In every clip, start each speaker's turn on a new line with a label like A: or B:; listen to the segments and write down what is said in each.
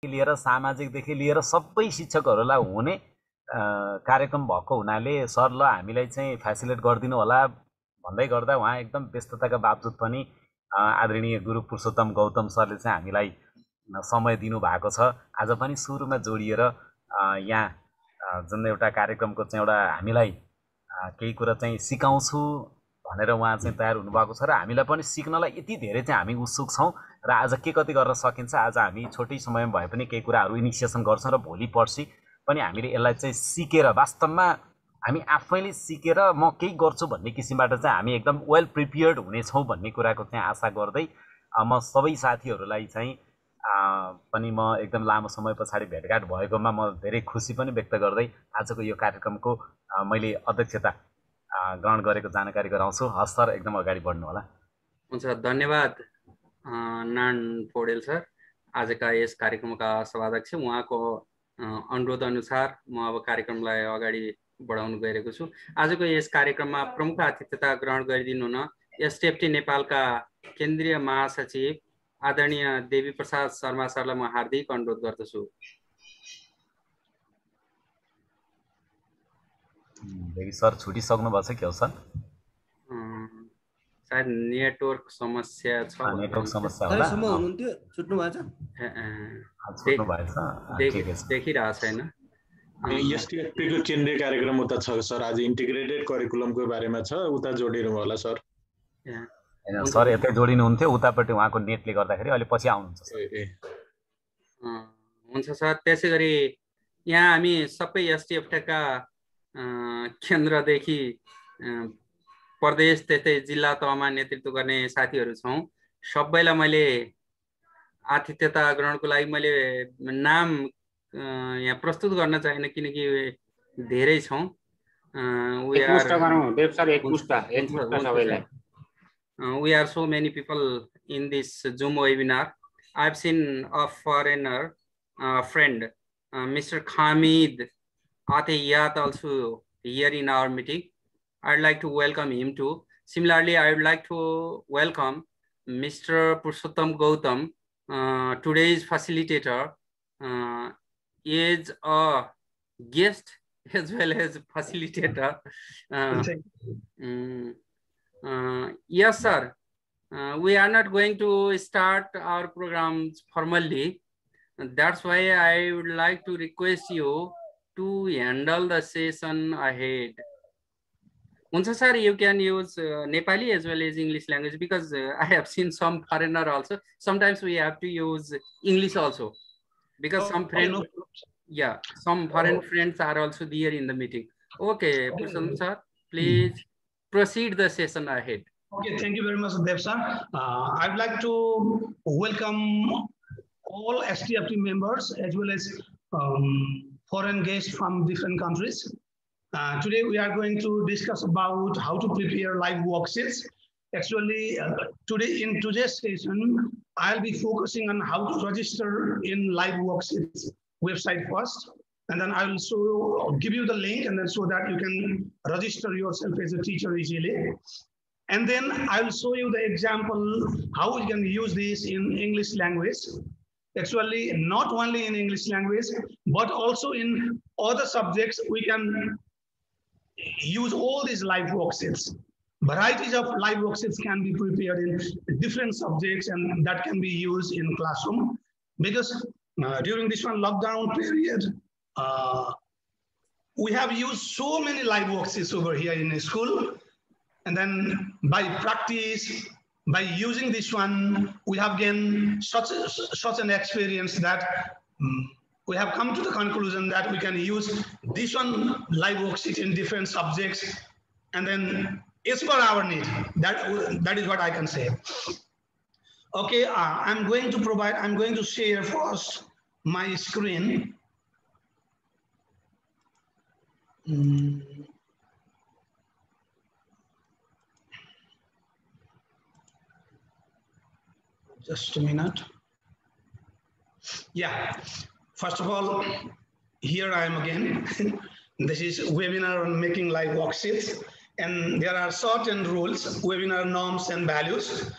A: लिएर सामाजिकदेखि लिएर सबै शिक्षकहरूलाई हुने कार्यक्रम भएको हुनाले सर ल हामीलाई चाहिँ फेसिलिटेट गरिदिनु होला भन्दै गर्दा उहाँ एकदम व्यस्तताका बावजुद पनि आदरणीय गुरु पुरुषोत्तम गौतम सरले चाहिँ हामीलाई समय दिनुभएको छ। आज पनि सुरुमा जोडिएर यहाँ जुन एउटा कार्यक्रमको चाहिँ एउटा हामीलाई केही कुरा चाहिँ सिकाउँछु भनेर उहाँ चाहिँ तयार हुनुभएको छ र हामीलाई पनि सिक्नलाई यति धेरै चाहिँ हामी उत्सुक छौँ र आज के कति गर्न सकिन्छ आज हामी छोटै समयमा भए पनि केही कुराहरू इनिसिएसन गर्छौँ र भोलि पर्सि पनि हामीले यसलाई चाहिँ सिकेर वास्तवमा हामी आफैले सिकेर म केही गर्छु भन्ने किसिमबाट चाहिँ हामी एकदम वेल प्रिपेयर्ड हुनेछौँ भन्ने कुराको चाहिँ आशा गर्दै म सबै साथीहरूलाई चाहिँ पनि म एकदम लामो समय पछाडि भेटघाट भएकोमा म धेरै खुसी पनि व्यक्त गर्दै आजको यो कार्यक्रमको मैले अध्यक्षता ग्रहण गरेको जानकारी गराउँछु। हस् सर, एकदम अगाडि बढ्नु होला।
B: हुन्छ, धन्यवाद नारायण पौडेल सर, आजका यस कार्यक्रमका सभाध्यक्ष। उहाँको अनुरोध अनुसार म अब कार्यक्रमलाई अगाडि बढाउन गइरहेको छु। आजको यस कार्यक्रममा प्रमुख अतिथिता ग्रहण गरिदिनु हुन एसटिएफटी नेपालका केन्द्रीय महासचिव आदरणीय देवी प्रसाद शर्मा सरलाई म हार्दिक अनुरोध गर्दछु।
A: देवी सर छुटिसक्नु भएको छ क्या सर?
B: सायद नेटवर्क समस्या छ।
A: नेटवर्क समस्या होला।
C: सम्म हुनुहुन्थ्यो, छुट्नु भएको
B: छ, देखिरहेको छैन।
D: एसटिएफटीको केन्द्रीय कार्यक्रम उता छ सर, आज इन्टिग्रेटेड करिकुलमको बारेमा छ, उता जोडिनु होला सर।
A: सर यतै जोडिनुहुन्थ्यो, उतापट्टि उहाँको नेटले गर्दाखेरि अहिले पछि आउनुहुन्छ।
B: हुन्छ सर, त्यसै गरी यहाँ हामी सबै एसटिएफटीका केन्द्रदेखि प्रदेश त्यस्तै जिल्ला तहमा नेतृत्व गर्ने साथीहरू छौँ। सबैलाई मैले आतिथ्यता ग्रहणको लागि मैले नाम यहाँ प्रस्तुत गर्न चाहिने किनकि धेरै छौँ। We are so many people in this Zoom webinar. I've seen a foreigner friend, Mr. Khamid Atiyat, also here in our meeting. I'd like to welcome him too. Similarly, I would like to welcome Mr. Purushottam Gautam, today's facilitator, is a guest as well as facilitator. Yes, sir. We are not going to start our programs formally. That's why I would like to request you to handle the session ahead. Sir, you can use Nepali as well as English language, because I have seen some foreigner also. Sometimes we have to use English also, because some friends, some foreign friends are also there in the meeting. Okay, Purushottam sir, please proceed the session ahead.
E: Okay, thank you very much, Dev sir. I'd like to welcome all STFT members as well as foreign guests from different countries. Today we are going to discuss about how to prepare live worksheets. Actually, in today's session, I'll be focusing on how to register in live worksheets website first, and then I'll give you the link, and then so that you can register yourself as a teacher easily. And then I'll show you the example how you can use this in English language. Actually, not only in English language, but also in other subjects, we can use all these live worksheets. Varieties of live worksheets can be prepared in different subjects, and that can be used in classroom. Because during this lockdown period, we have used so many live worksheets over here in the school. And then by practice, by using this one, we have gained such an experience that we have come to the conclusion that we can use this one live worksheet in different subjects, and then it's for our need. That is what I can say. Okay, I'm going to share first my screen. Just a minute. Yeah, first of all, here I am again. This is webinar on making live worksheets, and there are certain rules, webinar norms and values.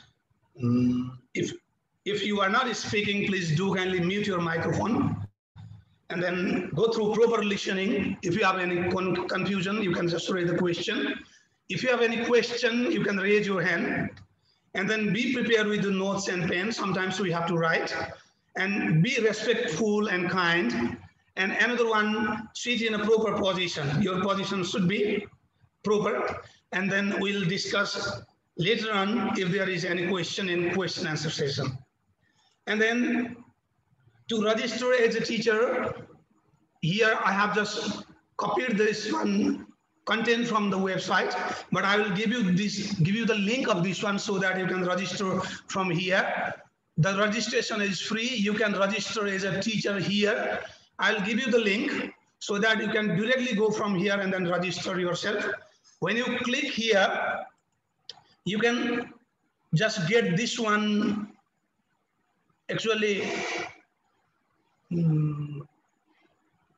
E: If If you are not speaking, please do kindly mute your microphone and then go through proper listening. If you have any confusion, you can just raise the question. If you have any question, you can raise your hand, and then be prepared with the notes and pen. Sometimes we have to write, and be respectful and kind. And another one, sit in a proper position. Your position should be proper, and then we'll discuss later on if there is any question in question answer session. And then to register as a teacher, here I have just copied this one content from the website, but I will give you the link of this one so that you can register from here. The registration is free. You can register as a teacher here. I'll give you the link so that you can directly go from here and then register yourself. When you click here, you can just get this one, actually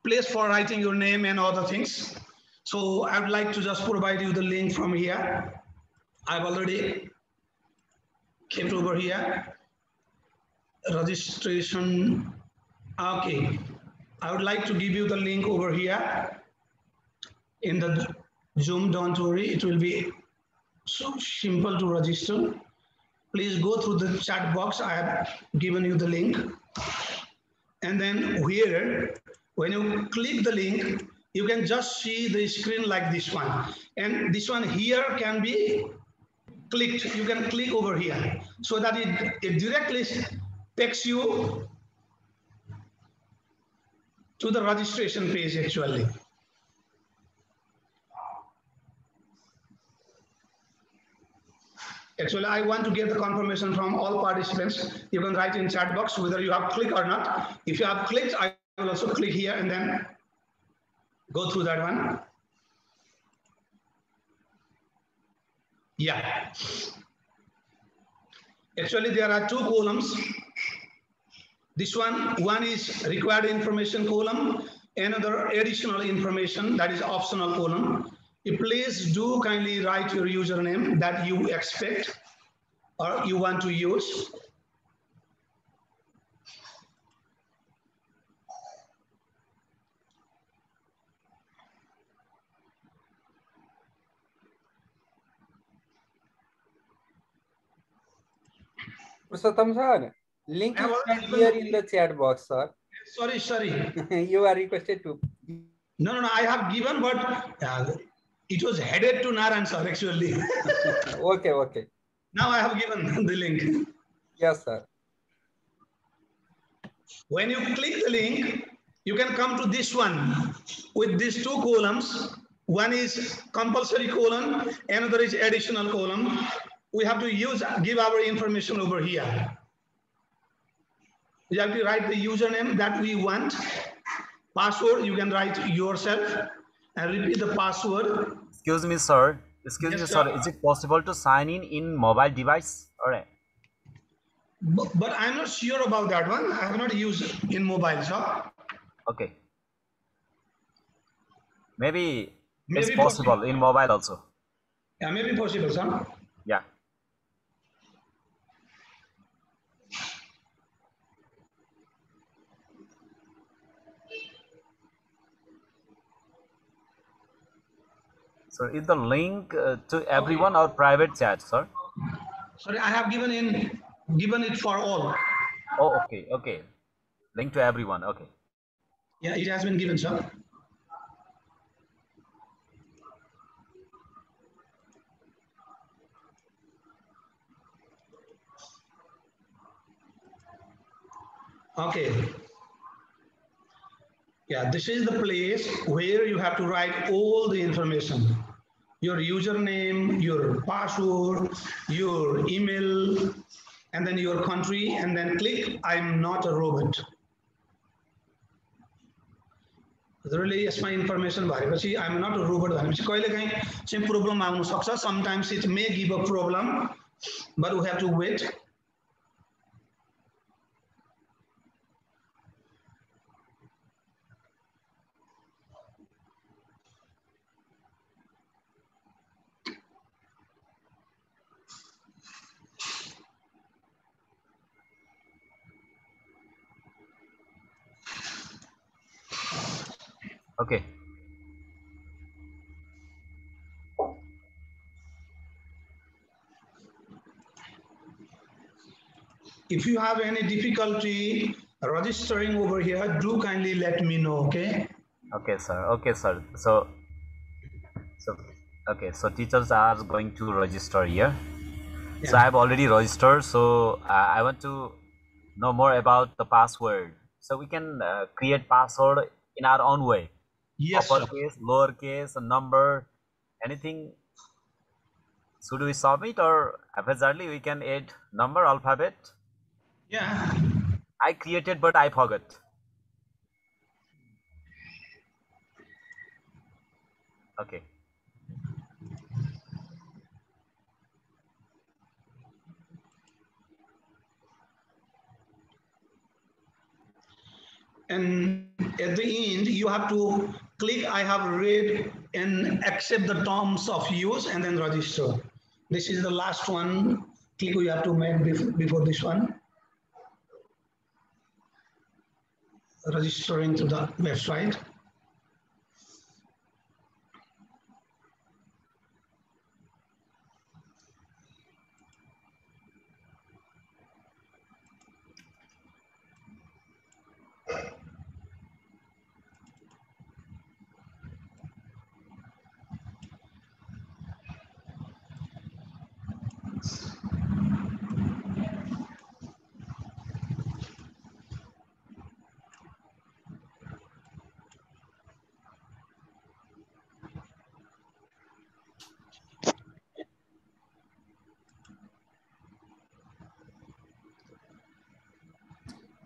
E: place for writing your name and other things. So I would like to just provide you the link from here. I've already kept over here. Registration. Okay. I would like to give you the link over here in the Zoom. Don't worry, it will be so simple to register. Please go through the chat box. I have given you the link. And then here, when you click the link, you can just see the screen like this one. And this one here can be clicked. You can click over here so that it directly takes you to the registration page actually. Actually, I want to get the confirmation from all participants. You can write in chat box whether you have clicked or not. If you have clicked, I will also click here and then go through that one. Yeah. Actually, there are two columns. This one is required information column, another additional information, that is optional column. Please do kindly write your username that you expect or you want to use.
B: Purushottam sir, link is not here in the chat box, sir.
E: Sorry.
B: You are requested to.
E: No, I have given, but it was headed to Naran sir actually.
B: Okay.
E: Now I have given the link.
B: Yes, sir.
E: When you click the link, you can come to this one with these two columns. One is compulsory column, another is additional column. We have to give our information over here. You have to write the username that we want. Password, you can write yourself and repeat the password.
A: Excuse me, sir. Is it possible to sign in mobile device? All right.
E: But I'm not sure about that one. I have not used in mobile, sir.
A: Okay. Maybe it's possible in mobile also.
E: Yeah, maybe possible, sir.
A: Yeah. So is the link to everyone or private chat, sir?
E: Sorry, I have given it for all.
A: Oh, okay. Link to everyone. Okay.
E: Yeah, it has been given, sir. Okay. Yeah, this is the place where you have to write all the information. Your username, your password, your email, and then your country, and then click I'm not a robot. Really, यसमा information भरेपछि I'm not a robot भनेपछि कहिलेकाहीँ चाहिँ problem आउन सक्छ. Sometimes it may give a problem, but we have to wait.
A: Okay.
E: If you have any difficulty registering over here, do kindly let me know, okay?
A: Okay, sir. Okay, sir. So okay, so teachers are going to register here. Yeah. So I've already registered. So I want to know more about the password. So we can create password in our own way.
E: Yes,
A: uppercase, lowercase, a number, anything. Should we submit, or haphazardly we can add number, alphabet?
E: Yeah.
A: I created, but I forgot. Okay.
E: And at the end, you have to click I have read and accept the terms of use and then register. This is the last one. Click you have to make before this one. Registering to the website.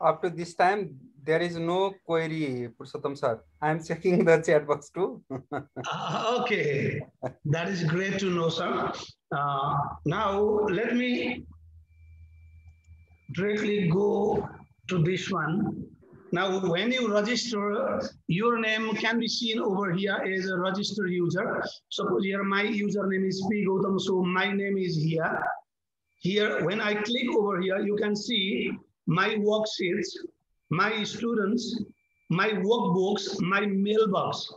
B: Up to this time, there is no query, Purushottam sir. I am checking the chat box too.
E: Okay, that is great to know, sir. Now, let me directly go to this one. Now, when you register, your name can be seen over here as a registered user. Suppose here my username is P. Gautam, so my name is here. Here, when I click over here, you can see my worksheets, my students, my workbooks, my mailbox.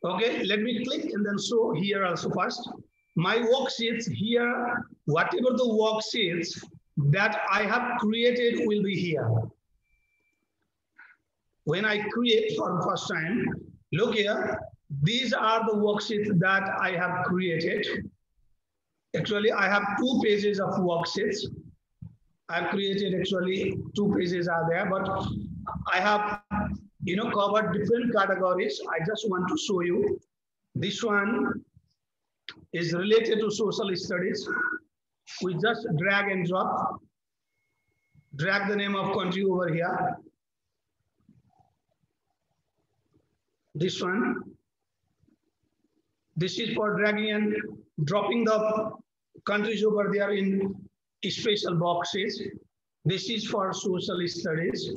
E: Okay, let me click and then show here also first. My worksheets here, whatever the worksheets that I have created will be here. When I create for the first time, look here, these are the worksheets that I have created. Actually, I have 2 pages of worksheets. I've created actually 2 pages are there, but I have covered different categories. I just want to show you. This one is related to social studies. We just drag and drop. Drag the name of country over here. This one. This is for dragging and dropping the countries over there in special boxes. This is for social studies.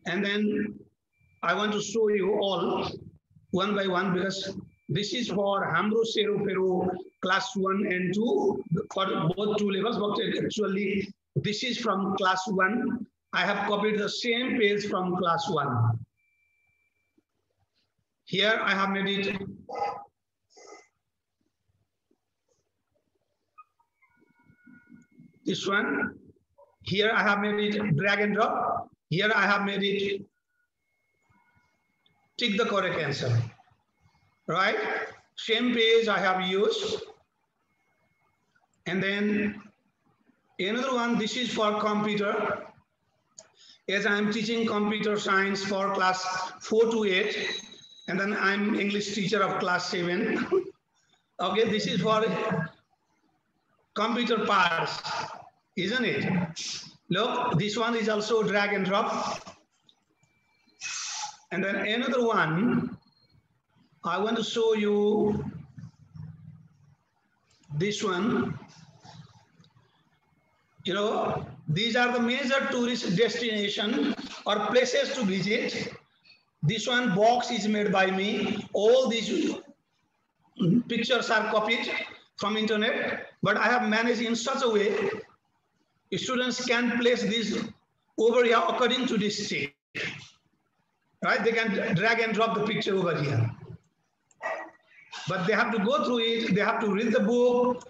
E: And then I want to show you all one by one because this is for Hamro Serofero class 1 and 2 for both 2 levels, but actually this is from class 1. I have copied the same page from class 1. Here I have made it this one. Here I have made it drag and drop. Here I have made it tick the correct answer. Right? Same page I have used. And then another one, this is for computer. As I am teaching computer science for class 4 to 8. And then I'm English teacher of class 7. Okay, this is for computer parts, isn't it? Look, this one is also drag and drop. And then another one, I want to show you this one. These are the major tourist destination or places to visit. This one box is made by me. All these pictures are copied from internet, but I have managed in such a way students can place this over here according to this stick. right? They can drag and drop the picture over here. But they have to go through it, they have to read the book,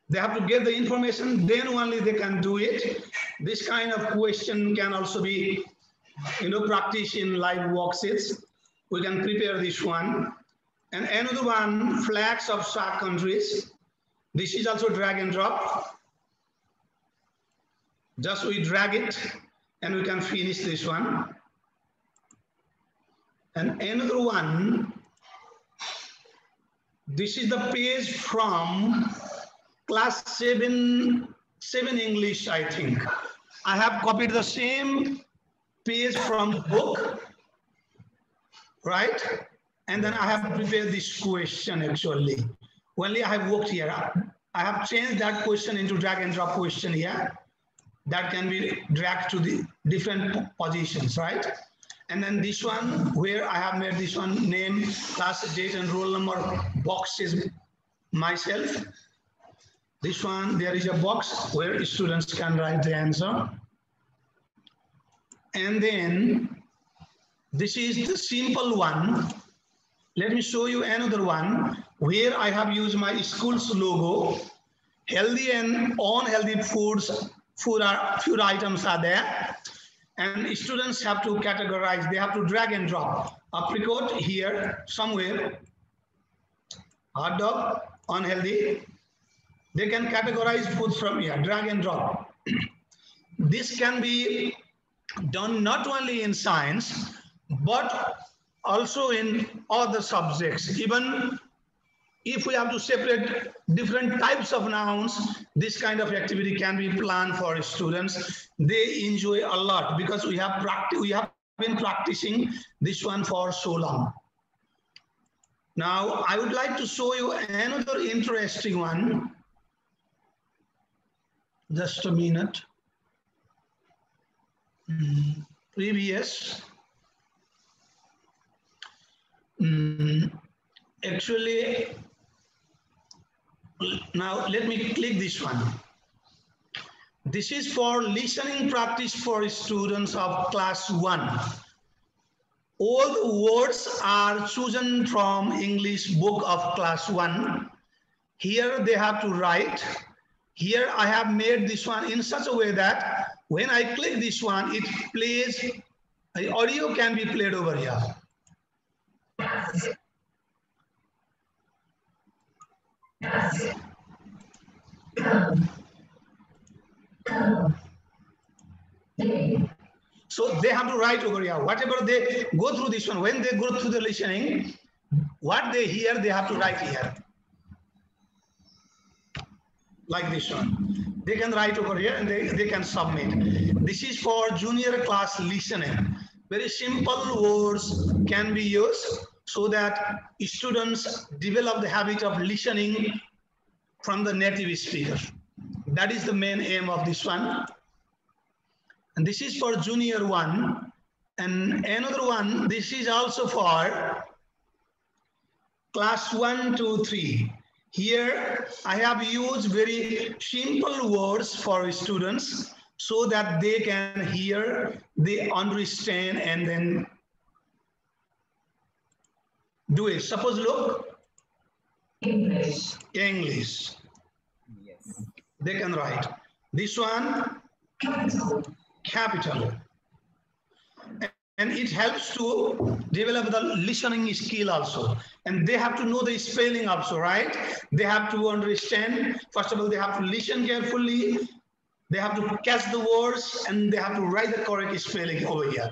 E: they have to get the information, then only they can do it. This kind of question can also be, practiced in live worksheets. We can prepare this one. And another one, flags of SAARC countries. This is also drag and drop. Just we drag it and we can finish this one. And another one, this is the page from class 7 English, I think. I have copied the same page from the book, right? And then I have prepared this question actually. Only I have worked here. I have changed that question into drag and drop question here. That can be dragged to the different positions, right? And then this one, where I have made this one name, class, date, and roll number boxes myself. This one, there is a box where students can write the answer. And then this is the simple one. Let me show you another one where I have used my school's logo. Healthy and unhealthy food items are there. And students have to categorize, they have to drag and drop. Apricot here, somewhere. Hot dog, unhealthy. They can categorize food from here, drag and drop. This can be done not only in science, but also in other subjects. Even if we have to separate different types of nouns, this kind of activity can be planned for students. They enjoy a lot because we have been practicing this one for so long. Now, I would like to show you another interesting one. Just a minute. Previous. Actually, now let me click this one. This is for listening practice for students of class 1. All the words are chosen from English book of class 1. Here they have to write. Here I have made this one in such a way that when I click this one, it plays, the audio can be played over here. So they have to write over here. Whatever they go through this one, when they go through the listening, what they hear, they have to write here. Like this one. They can write over here and they can submit. This is for junior class listening. Very simple words can be used so that students develop the habit of listening from the native speaker. That is the main aim of this one. And this is for junior 1. And another one, this is also for class 1, 2, 3. Here I have used very simple words for students so that they can hear, they understand, and then do it. Suppose look. English. English.
A: Yes.
E: They can write. This one. Capital. Capital. And it helps to develop the listening skill also. And they have to know the spelling also, right? They have to understand. First of all, they have to listen carefully. They have to catch the words and they have to write the correct spelling over here.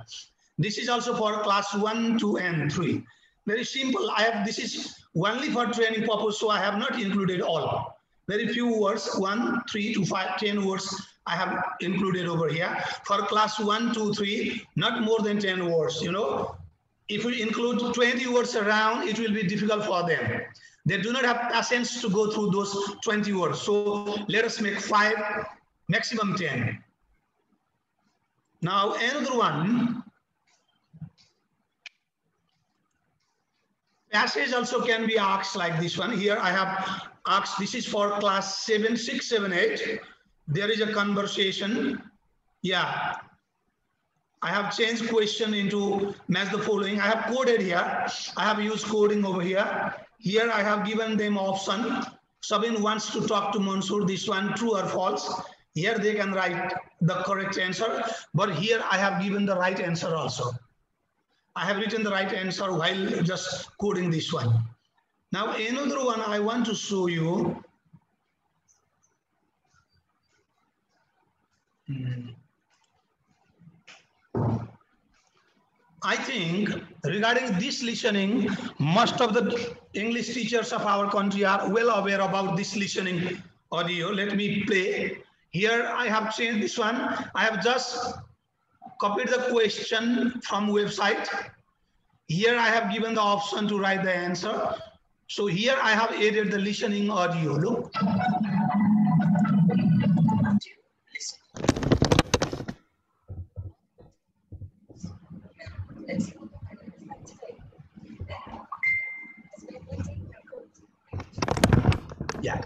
E: This is also for class 1, 2, and 3. Very simple. This is only for training purpose, so I have not included all. Very few words, 1, 3 to 5, 10 words I have included over here. For class 1, 2, 3, not more than 10 words, you know. If we include 20 words around, it will be difficult for them. They do not have patience to go through those 20 words. So let us make 5, maximum 10. Now another one. Passage also can be asked like this one. Here I have asked, this is for class 7, 6, 7, 8. There is a conversation. Yeah. I have changed question into match the following. I have coded here. I have used coding over here. Here I have given them option. Sabin wants to talk to Mansoor. This one true or false. Here they can write the correct answer. But here I have given the right answer also. I have written the right answer while just coding this one. Now another one I want to show you. I think regarding this listening, most of the English teachers of our country are well aware about this listening audio. Let me play. Here I have changed this one. I have just copied the question from website. Here I have given the option to write the answer. So here I have added the listening audio. Look. Yeah.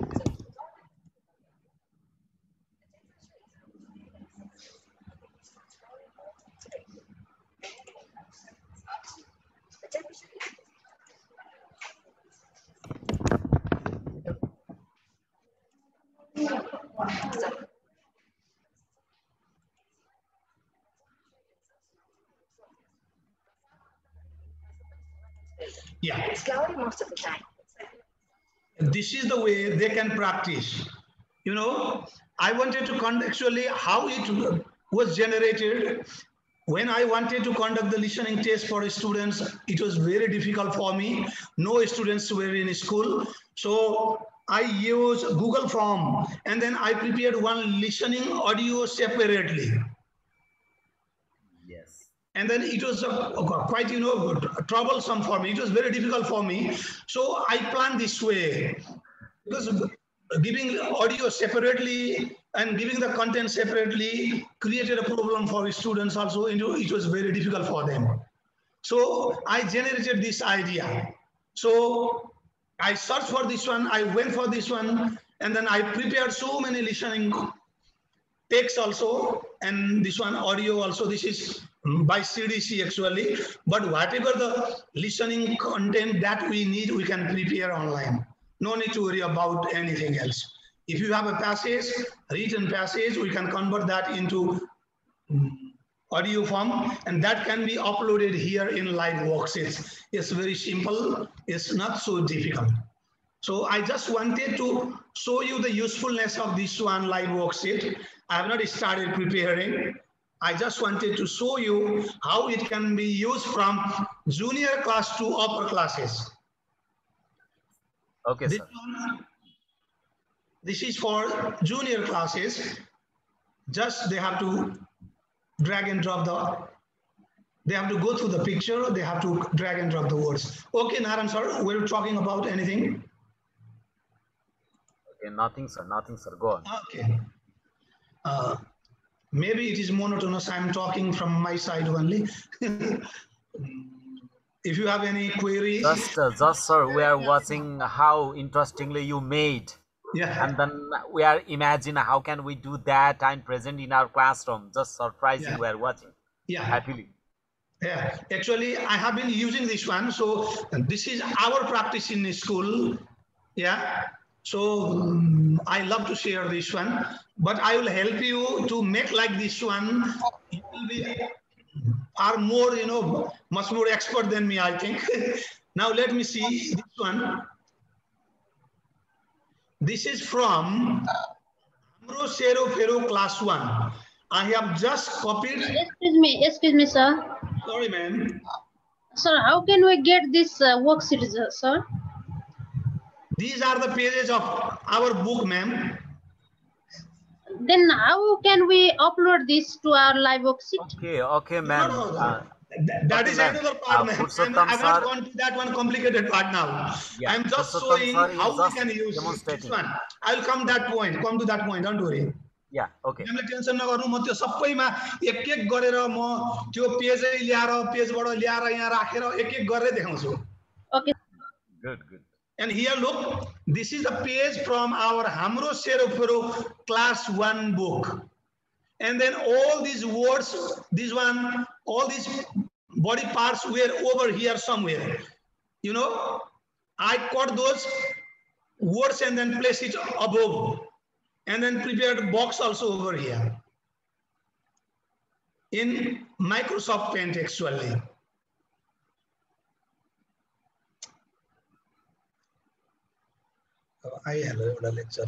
E: Yeah.
C: It's cloudy most of the time.
E: This is the way they can practice. You know, I wanted to actually how it was generated. When I wanted to conduct the listening test for students, it was very difficult for me. No students were in school. So I used Google Form and then I prepared one listening audio separately.
A: Yes.
E: And then it was quite, you know, troublesome for me. It was very difficult for me. So I planned this way, because giving audio separately and giving the content separately created a problem for students also. It was very difficult for them. So I generated this idea. So I searched for this one, I went for this one, and then I prepared so many listening text also, and this one audio also. This is by CDC actually, but whatever the listening content that we need, we can prepare online. No need to worry about anything else. If you have a passage, written passage, we can convert that into audio form, and that can be uploaded here in live worksheets. It's very simple. It's not so difficult. So I just wanted to show you the usefulness of this one live worksheet. I have not started preparing. I just wanted to show you how it can be used from junior class to upper classes.
A: Okay, sir.
E: This is for junior classes. Just they have to drag and drop they have to go through the picture, they have to drag and drop the words. Okay, Naran sir, we're talking about anything?
A: Okay, nothing, sir. Nothing, sir. Go on.
E: Okay. Maybe it is monotonous. I'm talking from my side only. If you have any queries.
A: Just sir, we are watching how interestingly you made.
E: Yeah.
A: And then we are imagine how can we do that and present in our classroom. Just surprising.
E: Yeah.
A: We are watching.
E: Yeah.
A: Happily.
E: Yeah. Actually, I have been using this one. So this is our practice in school. Yeah. So I love to share this one, but I will help you to make like this one. You will be far more, you know, much more expert than me, I think. Now let me see this one. This is from Amro Sero Fero class 1. I have just copied.
F: Excuse me, sir.
E: Sorry, ma'am.
F: Sir, how can we get this worksheet, sir?
E: These are the pages of our book, ma'am.
F: Then how can we upload this to our live worksheet?
A: Okay, ma'am.
E: That is another part, ma'am. I've not gone to that one complicated part now.
A: Yeah,
E: I'm just showing how we can use this one. I'll come to that point. Don't worry.
A: Yeah, okay.
E: हामीलाई tension नगर्नु, म त्यो सबैमा एक एक गरेर म त्यो पेजै ल्याएर पेजबाट ल्याएर यहाँ राखेर एक एक गरेर देखाउँछु.
F: Okay.
A: Good.
E: And here look, this is the page from our Hamro Serofero class 1 book. and then all these words, this one, all these body parts were over here somewhere. You know, I caught those words and then place it above, and then prepared box also over here in Microsoft Paint actually. I have a lecture.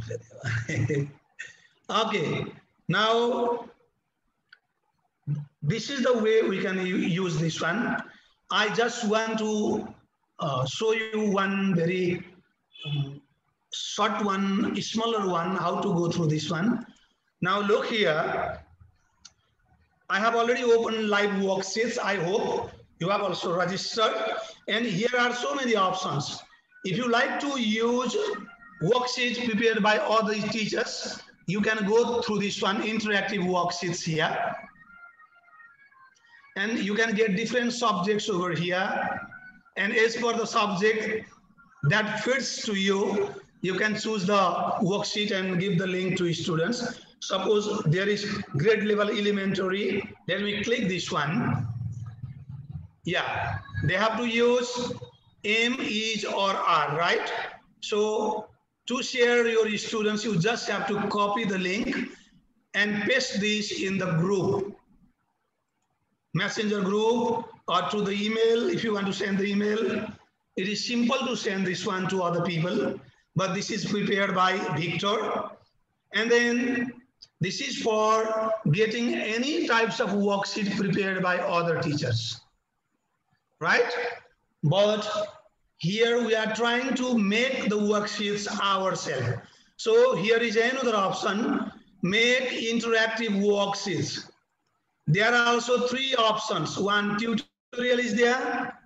E: Okay, now this is the way we can use this one. I just want to show you one very short one, smaller one, how to go through this one. Now look here. I have already opened live worksheets. I hope you have also registered. And here are so many options. If you like to use worksheets prepared by other teachers, you can go through this one, interactive worksheets here. And you can get different subjects over here. And as per the subject that fits to you, you can choose the worksheet and give the link to students. Suppose there is grade level elementary, then we click this one. Yeah, they have to use M, is, or are, right? So to share your students, you just have to copy the link and paste this in the group, messenger group, or to the email. If you want to send the email, it is simple to send this one to other people, but this is prepared by Victor. And then this is for getting any types of worksheet prepared by other teachers, right? But here we are trying to make the worksheets ourselves. So here is another option, make interactive worksheets. There are also three options. One, tutorial is there.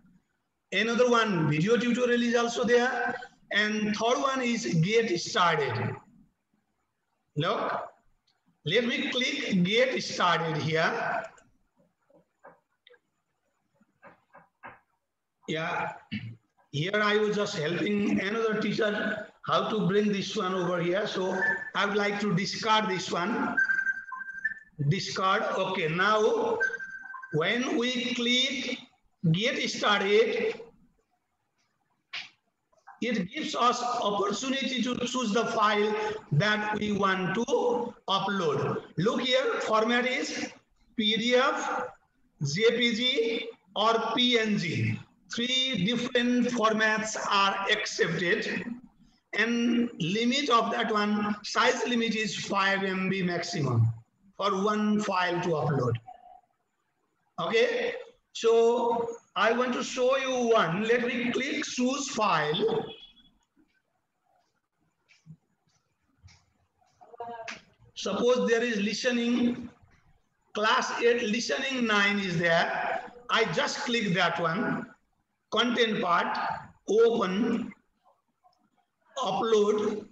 E: Another one, video tutorial is also there. And third one is get started. Look, let me click get started here. Yeah, here I was just helping another teacher how to bring this one over here. So I would like to discard this one. Discard. Okay, now when we click get started, it gives us opportunity to choose the file that we want to upload. Look here, format is PDF, JPG, or PNG. Three different formats are accepted, and limit of that one, size limit is 5 MB maximum for one file to upload. Okay, so I want to show you one. Let me click choose file. Suppose there is listening, class 8 listening 9 is there. I just click that one, content part, open, upload.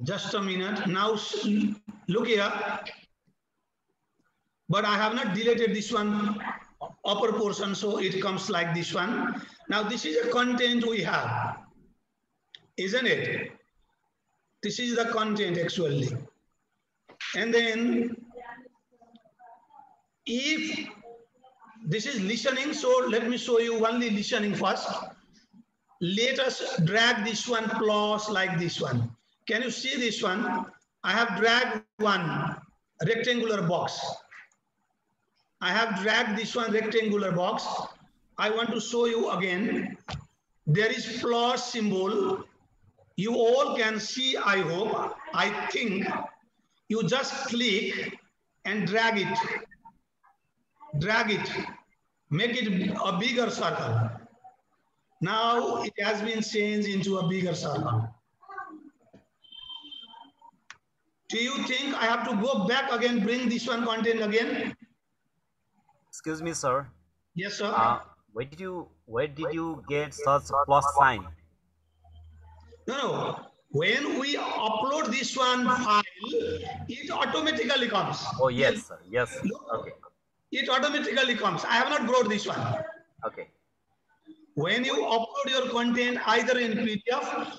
E: Just a minute. Now look here. But I have not deleted this one upper portion, so it comes like this one. Now this is a content we have, isn't it? This is the content actually. And then if this is listening, so let me show you only listening first. Let us drag this one plus like this one. Can you see this one? I have dragged one rectangular box. I have dragged this one rectangular box. I want to show you again. There is plus symbol. You all can see, I hope, I think. You just click and drag it. Drag it. Make it a bigger circle. Now it has been changed into a bigger circle. Do you think I have to go back again, bring this one content again?
A: Excuse me, sir.
E: Yes, sir.
A: Where did you get such plus sign?
E: No. When we upload this one file, it automatically comes.
A: Oh, yes, sir. Yes. Sir. Okay.
E: It automatically comes. I have not brought this one.
A: Okay.
E: When you upload your content either in PDF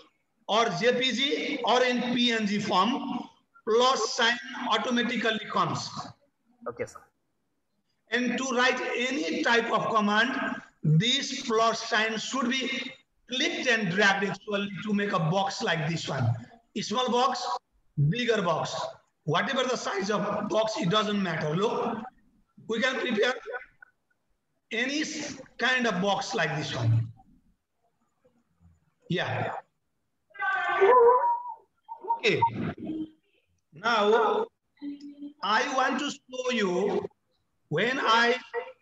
E: or JPG or in PNG form, plus sign automatically comes.
A: Okay, sir.
E: And to write any type of command, this plus sign should be clicked and dragged actually to make a box like this one. A small box, bigger box. Whatever the size of box, it doesn't matter. Look, we can prepare any kind of box like this one. Yeah. Okay. Now, I want to show you when I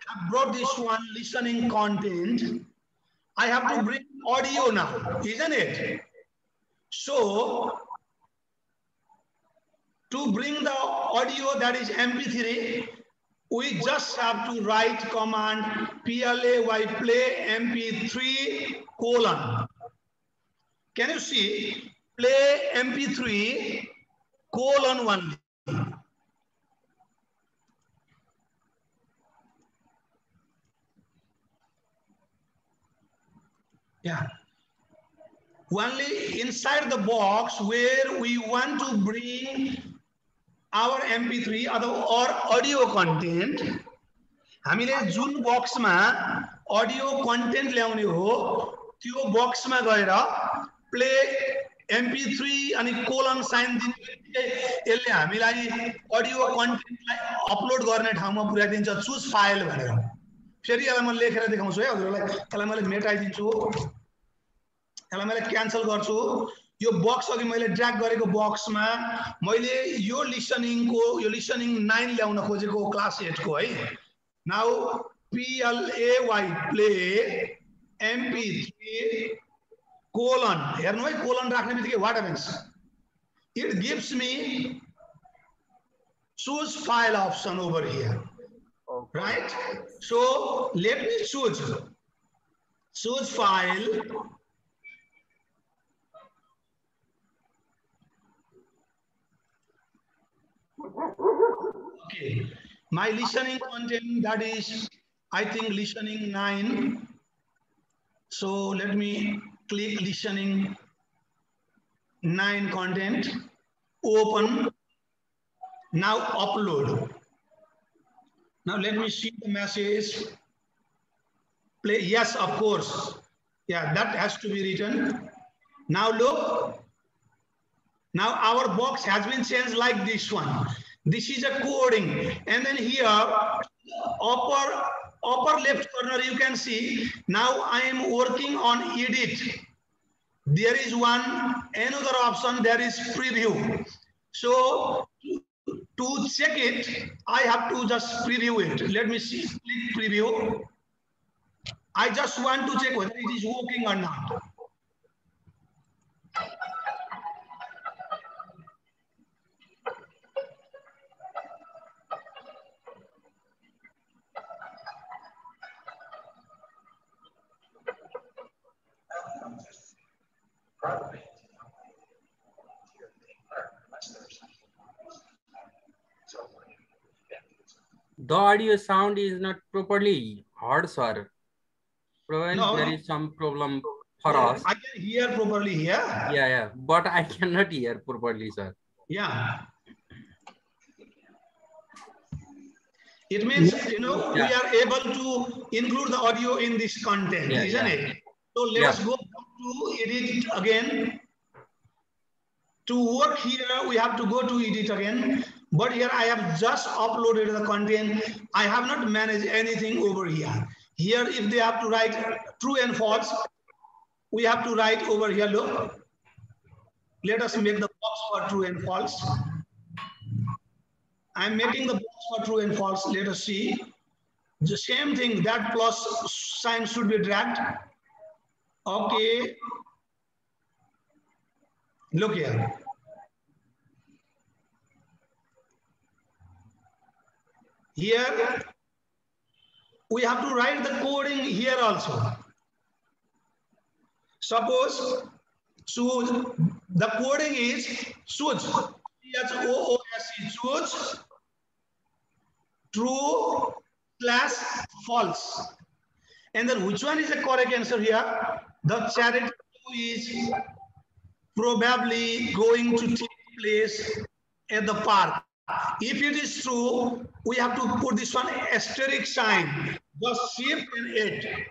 E: have brought this one listening content, I have to bring audio now, isn't it? So, to bring the audio that is MP3, we just have to write command PLAY play MP3 colon. Can you see? Play MP3 colon only. Yeah. Only inside the box where we want to bring our MP3 or audio content. हामीले जुन बक्समा audio content ल्याउने हो त्यो बक्समा गएर play MP3 अनि colon sign दिने बित्तिकै यसले हामीलाई audio कन्टेन्टलाई अपलोड गर्ने ठाउँमा पुर्याइदिन्छ चुज फाइल भनेर। फेरि यसलाई म लेखेर देखाउँछु है हजुरलाई। यसलाई मैले मेटाइदिन्छु, यसलाई मैले क्यान्सल गर्छु। यो बक्स अघि मैले ड्र्याग गरेको बक्समा मैले यो लिसनिङ 9 ल्याउन खोजेको क्लास 8 को है। Now PLAY play MP3 colon, हेर्नु है कोलन राख्ने बित्तिकै what happens, it gives me choose file option over here. Okay. Right? So let me choose file. Okay, my listening content, that is, I think listening 9. So let me click listening 9 content, open. Now upload. Now let me see the message. Play, yes, of course. Yeah, that has to be written. Now look. Now our box has been changed like this one. This is a coding. And then here, upper left corner, you can see, now I am working on edit. There is another option, there is preview. So to check it, I have to just preview it. Let me see, click preview. I just want to check whether it is working or not.
B: The audio sound is not properly heard, sir. Probably no, there is some problem for us.
E: I can hear properly here.
B: Yeah, but I cannot hear properly, sir.
E: Yeah. It means, we are able to include the audio in this content, isn't it? So let's go to edit again. To work here, we have to go to edit again. But here I have just uploaded the content. I have not managed anything over here. Here, if they have to write true and false, we have to write over here, look. Let us make the box for true and false. I'm making the box for true and false. Let us see. The same thing, that plus sign should be dragged. Okay. Look here. Here, we have to write the coding here also. Suppose, so the coding is choose, C-H-O-O-S-E, choose, true / false. And then which one is the correct answer here? The charity is probably going to take place at the park. If it is true, we have to put this one asterisk sign, just shift and 8.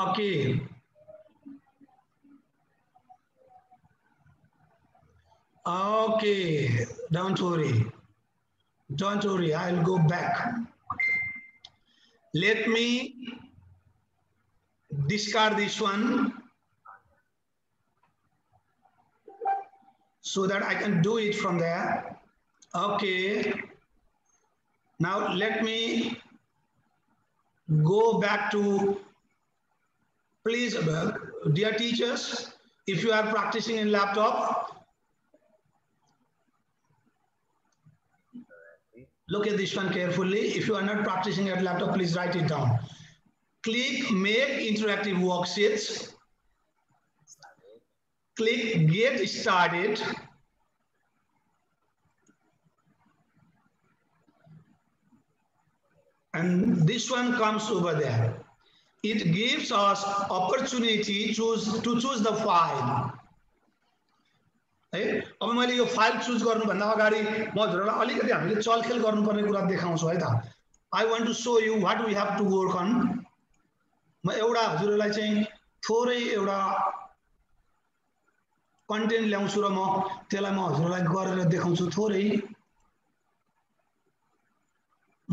E: Okay. Okay, don't worry. Don't worry, I'll go back. Let me discard this one so that I can do it from there. Okay. Now let me go back to, please, dear teachers, if you are practicing in laptop, look at this one carefully. If you are not practicing at laptop, please write it down. Click Make Interactive Worksheets. Click Get Started. And this one comes over there. It gives us opportunity to choose the file. अब मैले यो file choose गर्नुभन्दा अगाडि म हजुरहरुलाई अलिकति हामीले चलखेल गर्नुपर्ने कुरा देखाउँछु है त. I want to show you what we have to work on. म एउटा हजुरहरुलाई चाहिँ थोरै एउटा कन्टेन्ट ल्याउँछु र म त्यसलाई म हजुरहरुलाई गरेर देखाउँछु थोरै.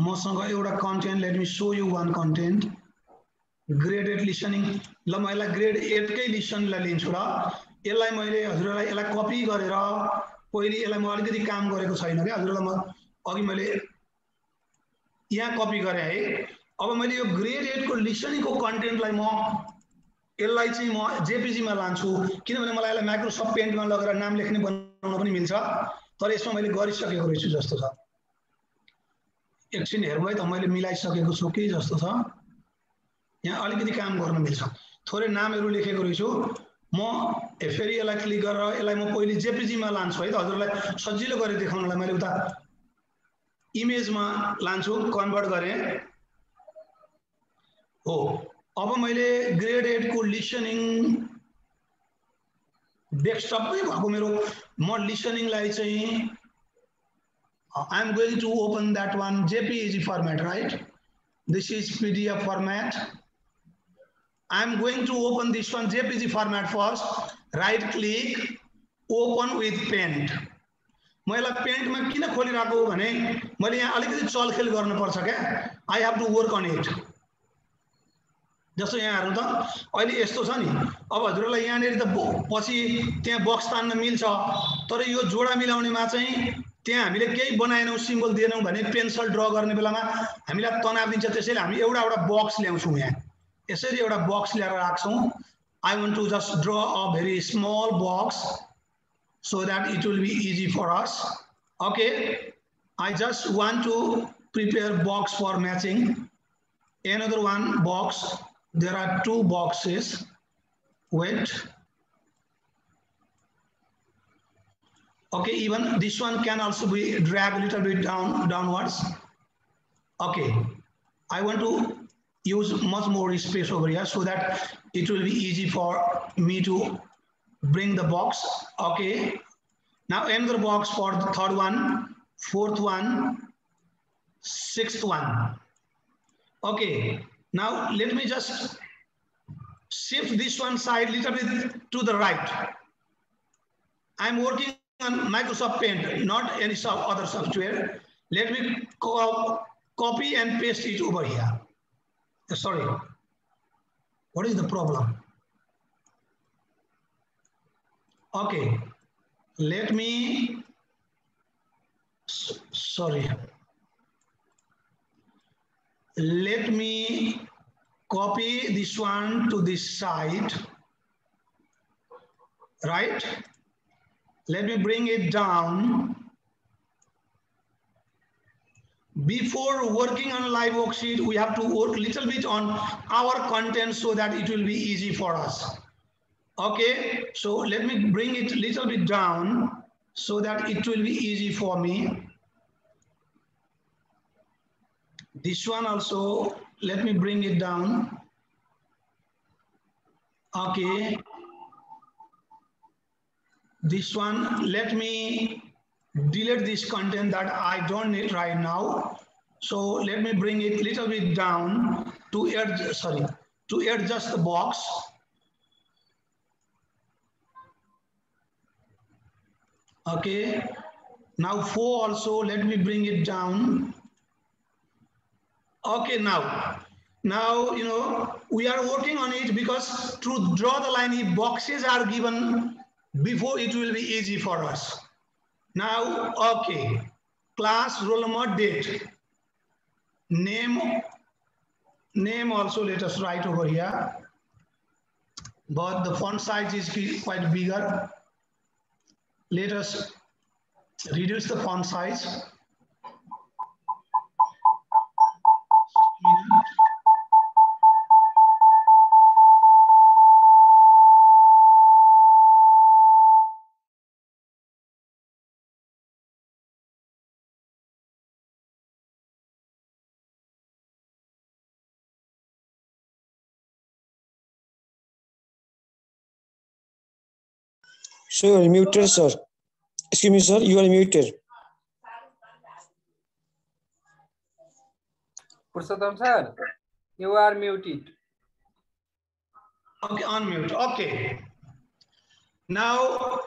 E: मसँग एउटा content, let me show you one content. Graded listening. ल म यसलाई ग्रेड 8 कै लिसनलाई लिन्छु र यसलाई मैले हजुरहरुलाई यसलाई कपी गरेर पहिले यसलाई म अलिकति काम गरेको छैन के हजुरहरुलाई म अघि मैले यहाँ कपी गरे है. अब मैले यो ग्रेड 8 को लिसनिङ को कन्टेन्टलाई म यसलाई चाहिँ म जेपीजी मा लान्छु किनभने मलाई यसलाई माइक्रोसफ्ट पेन्ट मा लगेर नाम लेख्ने बनाउन पनि मिल्छ. तर यसमा मैले गरिसकेको रहेछु जस्तो छ. एकछिन हेर्नु है त मैले मिलाइसकेको छु के जस्तो छ. यहाँ अलिकति काम गर्न मिल्छ. थोरै नामहरु लेखेको रहेछु. म फेरि यसलाई क्लिक गरेर यसलाई म पहिले जेपीजी मा लान्छु है त हजुरलाई सजिलो गरी देखाउनलाई मैले उता इमेजमा लान्छु, कन्भर्ट गरे हो. अब मैले ग्रेड 8 को लिसनिङ डेस्कटपमै भएको मेरो म लिसनिङलाई चाहिँ I am going to open that one JPEG format, right? This is PDF format. I am going to open this one JPG format first. Right click, open with paint. म यसलाई पेन्टमा किन खोलिराको भने मैले यहाँ अलिकति चलखेल गर्नुपर्छ के. I have to work on it. जस्तो यहाँ हेर्नु त अहिले यस्तो छ नि. अब हजुरलाई यहाँनेरि त पछि त्यहाँ बक्स तान्न मिल्छ तर यो जोडा मिलाउनेमा चाहिँ त्यहाँ हामीले केही बनाएनौ सिम्बल दिएनौ भने पेन्सिल ड्रा गर्ने बेलामा हामीलाई तनाव दिन्छ. त्यसैले हामी एउटा एउटा बक्स ल्याउँछौं. यहाँ यसरी एउटा बक्स ल्याएर राख्छौं. I want to just draw a very small box so that it will be easy for us. Okay, I just want to prepare box for matching. Another one box. There are two boxes. Wait. Okay, even this one can also be dragged a little bit downwards. Okay, I want to use much more space over here so that it will be easy for me to bring the box. Okay, now another box for the third one, fourth one, sixth one. Okay, now let me just shift this one side a little bit to the right. I'm working on Microsoft Paint, not any other software. Let me copy and paste it over here. Sorry, what is the problem? Okay, let me, sorry. Let me copy this one to this side, right? Let me bring it down. Before working on a live worksheet, we have to work a little bit on our content so that it will be easy for us. Okay, so let me bring it a little bit down so that it will be easy for me. This one also, let me bring it down. Okay. This one, let me delete this content that I don't need right now. So let me bring it a little bit down to adjust the box. Okay. Now 4 also, let me bring it down. Okay, now, you know, we are working on it because to draw the line, if boxes are given before, it will be easy for us. Now, okay, class, roll number, date, name also let us write over here, but the font size is quite bigger. Let us reduce the font size.
C: Sir, you are muted, sir. Excuse me, sir, you are muted.
B: Purushottam sir, you are muted.
E: Okay, unmute. Okay. Now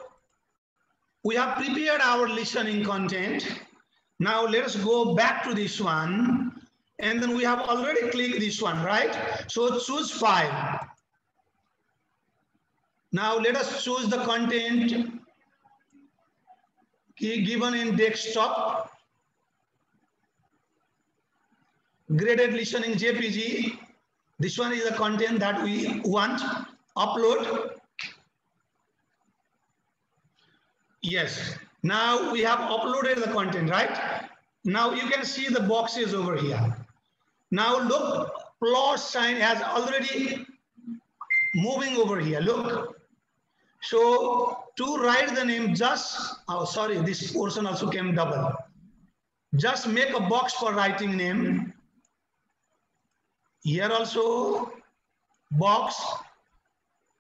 E: we have prepared our listening content. Now let us go back to this one. And then we have already clicked this one, right? So choose file. Now let us choose the content given in desktop. Graded listening JPG. This one is the content that we want. Upload. Yes. Now we have uploaded the content, right? Now you can see the boxes over here. Now look, plus sign has already moving over here. Look. So to write the name, just, oh sorry, this portion also came double. Just make a box for writing name. Here also box.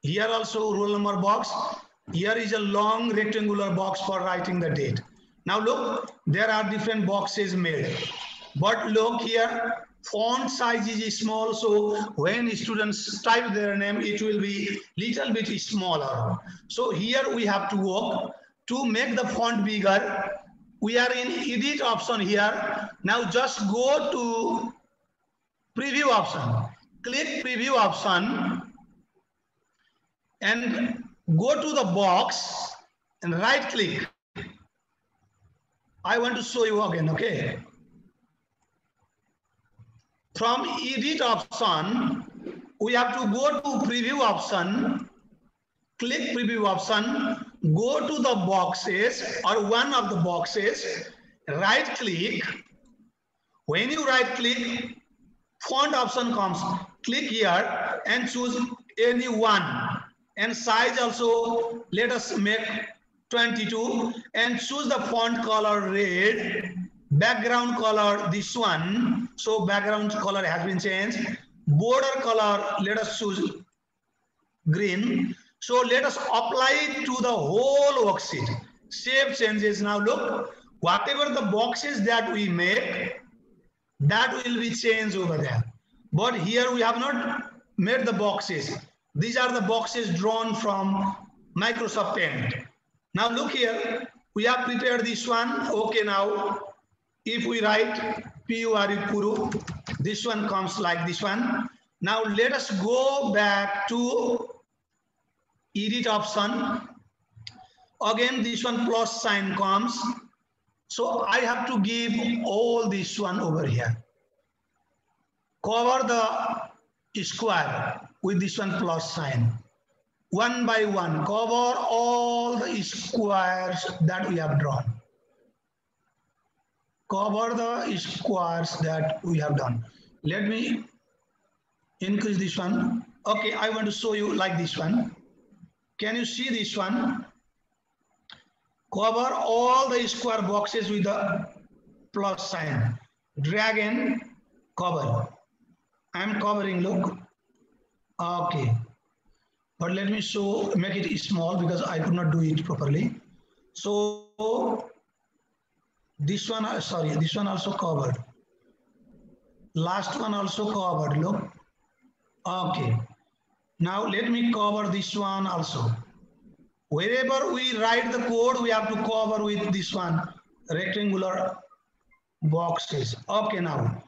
E: Here also roll number box. Here is a long rectangular box for writing the date. Now look, there are different boxes made. But look here, font size is small, so when students type their name, it will be little bit smaller. So here we have to work to make the font bigger. We are in edit option here. Now just go to preview option. Click preview option and go to the box and right click. I want to show you again, okay? From edit option, we have to go to preview option, click preview option, go to the boxes or one of the boxes, right click. When you right click, font option comes. Click here and choose any one. And size also, let us make 22 and choose the font color red, background color this one. So background color has been changed. Border color, let us choose green. So let us apply it to the whole worksheet. Save changes. Now look, whatever the boxes that we make, that will be changed over there. But here we have not made the boxes. These are the boxes drawn from Microsoft Paint. Now look here, we have prepared this one. Okay, now if we write Puru, this one comes like this one. Now let us go back to edit option. Again, this one plus sign comes. So I have to give all this one over here. Cover the square with this one plus sign. One by one, cover all the squares that we have drawn. Cover the squares that we have done. Let me increase this one. Okay, I want to show you like this one. Can you see this one? Cover all the square boxes with the plus sign. Drag and cover. I am covering, look. Okay. but let me make it small because I could not do it properly. So this one, sorry, this one also covered. Last one also covered, look. Okay. Now let me cover this one also. Wherever we write the code, we have to cover with this one, rectangular boxes. Okay, now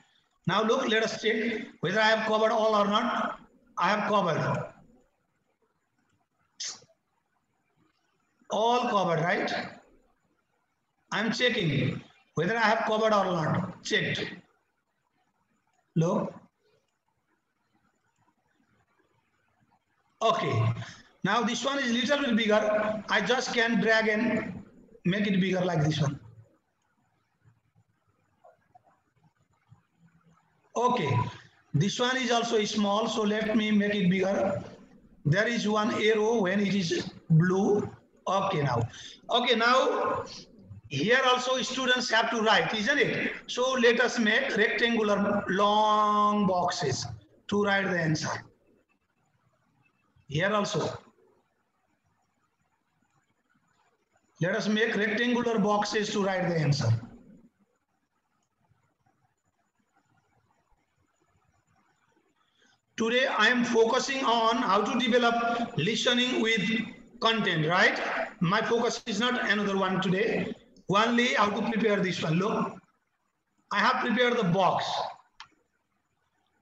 E: look, let us check whether I have covered all or not. I have covered. All covered, right? I'm checking whether I have covered or not. Checked. Look. Okay. Now this one is little bit bigger. I just can drag and make it bigger like this one. Okay. This one is also small, so let me make it bigger. There is one arrow when it is blue. Okay, now. Okay, now here also students have to write, isn't it? So let us make rectangular long boxes to write the answer. Here also. Let us make rectangular boxes to write the answer. Today I am focusing on how to develop listening with content, right? My focus is not another one today. Only how to prepare this one. Look, I have prepared the box.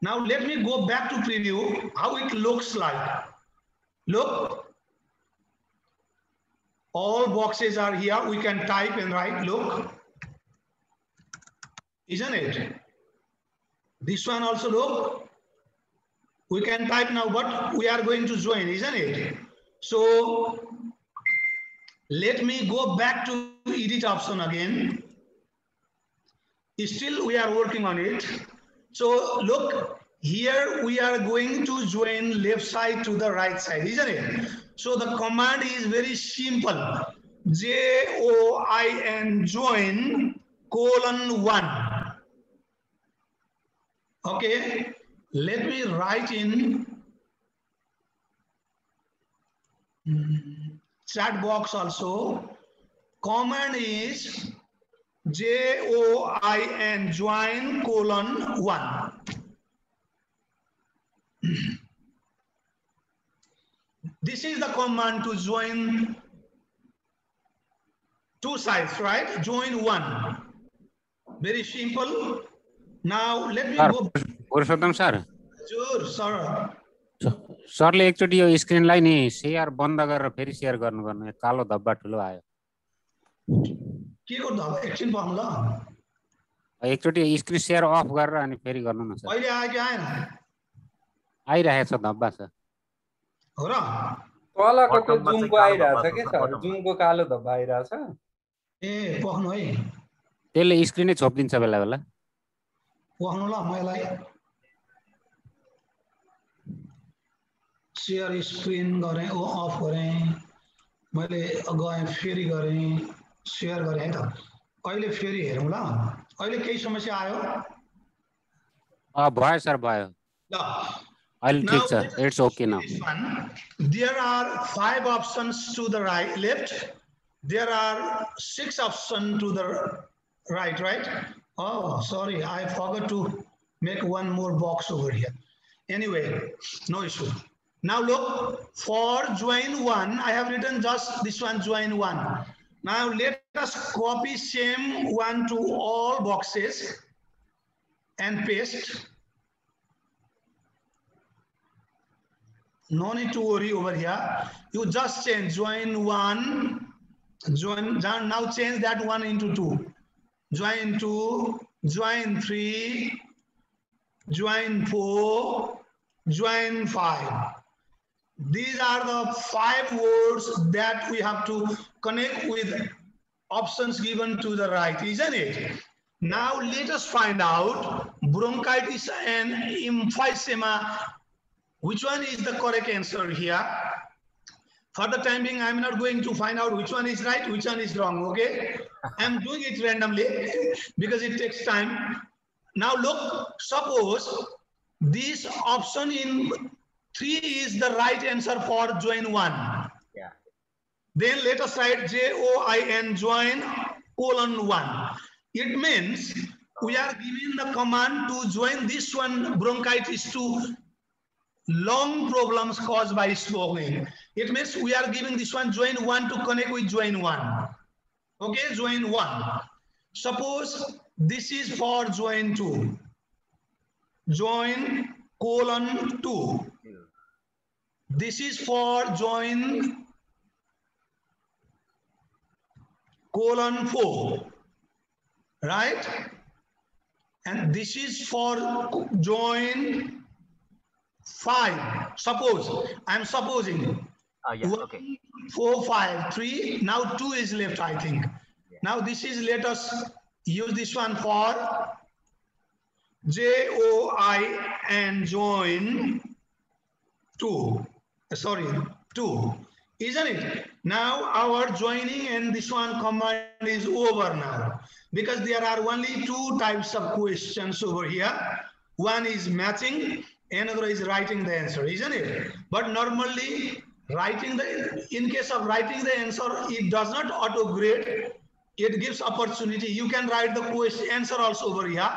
E: Now let me go back to preview how it looks like. Look, all boxes are here. We can type and write. Look, isn't it? This one also, look, we can type now, but we are going to join, isn't it? So let me go back to edit option again. Still we are working on it. So look, here we are going to join left side to the right side, isn't it? So the command is very simple. JOIN join :1. Okay, let me write in chat box also. Command is JOIN join :1. This is the command to join two sides, right? Join one. Very simple. Now let me go.
G: Purushottam sir,
E: Sure, sir.
G: सरले एकचोटि यो स्क्रिनलाई नि share बन्द गरेर फेरि share गर्नु कालो धब्बा ठुलो आयो।
E: के गर्नु अब एकछिन पर्नु ल।
G: एकचोटि स्क्रिन शेयर अफ गरेर अनि फेरि गर्नु न सर।
E: अहिले आयो कि आएन?
G: आइरहेछ धब्बा सर।
E: हो र?
B: तलको त्यो जुमको आइरहेछ के सर? जुमको कालो धब्बा आइरहेछ।
E: ए पख्नु है।
G: त्यसले स्क्रिनै छोप्दिन्छ बेला बेला।
E: पख्नु ल मलाई शेयर स्क्रिन गरेँ, अफ गरेँ, मैले गएँ फेरि गरेँ, शेयर गरेँ है त। अहिले फेरि हेरौँ ल। अहिले केही समस्या आयो?
G: भयो सर भयो।
E: ल
G: अहिले ठीक छ, it's okay now.
E: There are 5 options to the right, left. There are 6 options to the right, right? Oh, sorry, I forgot to make one more box over here. Anyway, no issue. Now look, for join 1, I have written just this one, join 1. Now let us copy same one to all boxes and paste. No need to worry over here. You just change join 1, join, now change that 1 into 2. Join 2, join 3, join 4, join 5. These are the 5 words that we have to connect with options given to the right, isn't it? Now let us find out bronchitis and emphysema. Which one is the correct answer here? For the time being, I'm not going to find out which one is right, which one is wrong, okay? I'm doing it randomly because it takes time. Now look, suppose this option in 3 is the right answer for join 1.
A: Yeah.
E: Then let us write JOIN join colon 1. It means we are giving the command to join this one bronchitis to lung problems caused by smoking. It means we are giving this one join 1 to connect with join 1. Okay, join 1. Suppose this is for join 2. Join colon 2. This is for join colon 4. Right? And this is for join 5. Suppose, I am supposing.
A: Yeah, okay.
E: 4, 5, 3. Now 2 is left, I think.
A: Yeah.
E: Now this is, let us use this one for JOI and join 2. Sorry, 2. Isn't it? Now our joining and this one command is over now, because there are only 2 types of questions over here. One is matching, another is writing the answer, isn't it? But normally in case of writing the answer, it does not auto grade. It gives opportunity. You can write the question answer also over here,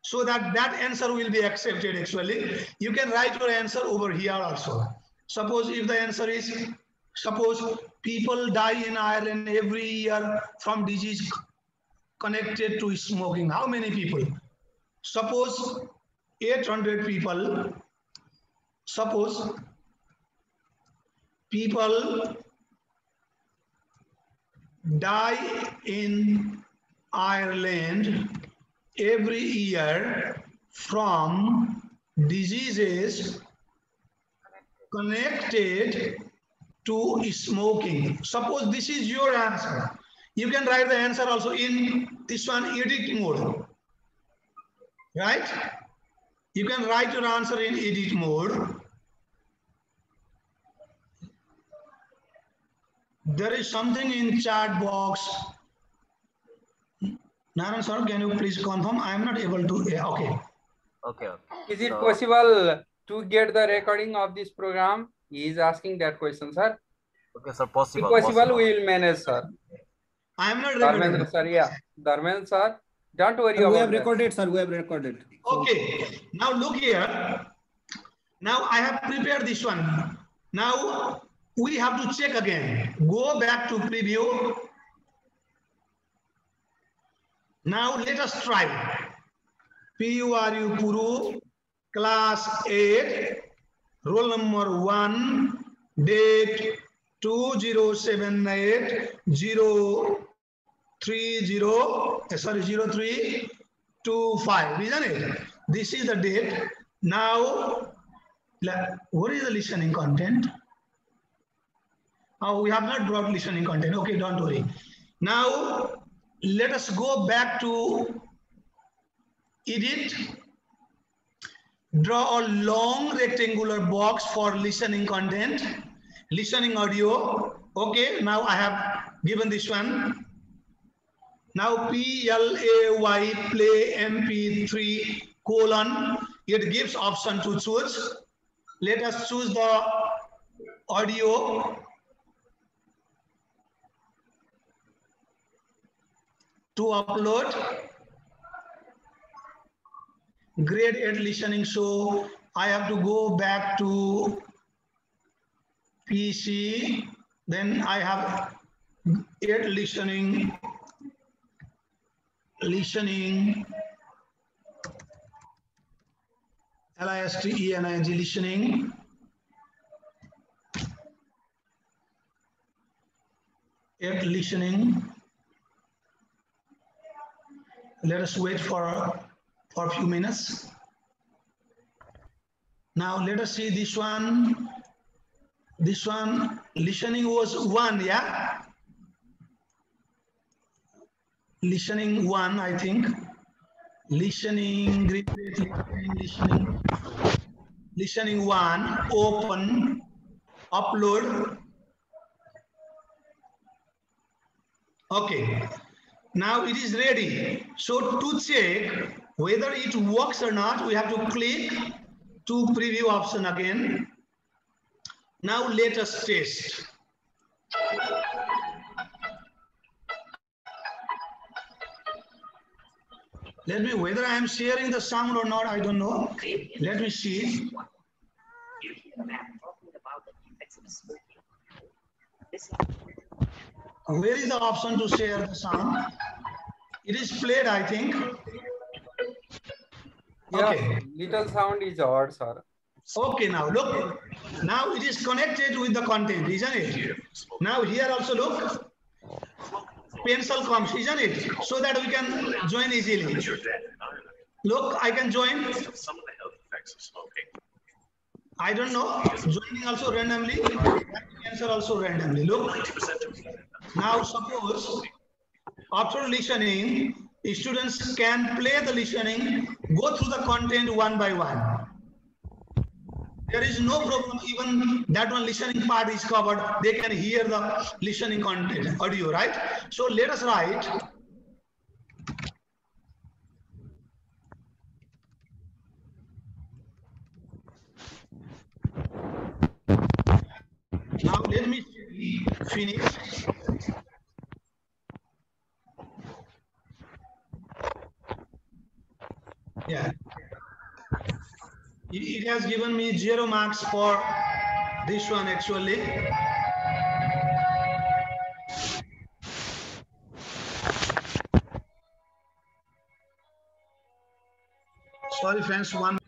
E: so that answer will be accepted. Actually, you can write your answer over here also. Suppose if the answer is, suppose people die in Ireland every year from disease connected to smoking. How many people? Suppose 800 people. Suppose people die in Ireland every year from diseases connected to smoking. Suppose this is your answer. You can write the answer also in this one edit mode. Right? You can write your answer in edit mode. There is something in chat box. Narayan sir, can you please confirm? I am not able to. Okay.
A: Okay.
B: Is it possible to get the recording of this program? He is asking that question, sir.
A: Okay, sir. Possible.
B: If possible, we will manage, sir.
E: I am not recording.
B: Dharmendra sir, yeah. Dharmendra sir, don't worry about
H: We have
B: that.
H: recorded, sir. We have recorded.
E: Okay. Now look here. Now I have prepared this one. Now we have to check again. Go back to preview. Now let us try. PURU Puru, class 8, roll number 1, date 0325, isn't it? This is the date. Now, what is the listening content? Oh, we have not brought listening content. Okay, don't worry. Now, let us go back to edit. Draw a long rectangular box for listening content, listening audio. Okay, now I have given this one. Now PLAY play MP3 colon. It gives option to choose. Let us choose the audio. To upload. Grade 8 listening, so I have to go back to PC, then I have 8 listening, LISTENING, listening, listening. Let us wait for a few minutes. Now let us see this one. This one, listening was 1, yeah? Listening 1, I think. Listening, listening 1, open, upload. Okay. Now it is ready. So to check whether it works or not, we have to click to preview option again. Now let us test. Let me, whether I am sharing the sound or not, I don't know. Let me see. Where is the option to share the sound? It is played, I think.
B: Yeah,
E: Okay.
B: little sound is odd, sir.
E: Okay, now look. Now it is connected with the content, isn't it? Now here also look. Pencil comes, isn't it? So that we can join easily. Look, I can join. I don't know. Joining also randomly. Answer also randomly. Look. Now suppose after listening, students can play the listening, go through the content one by one. There is no problem, even that one listening part is covered. They can hear the listening content, audio, right? So let us write. Now let me finish. Yeah. It has given me 0 marks for this one actually. Sorry friends, one.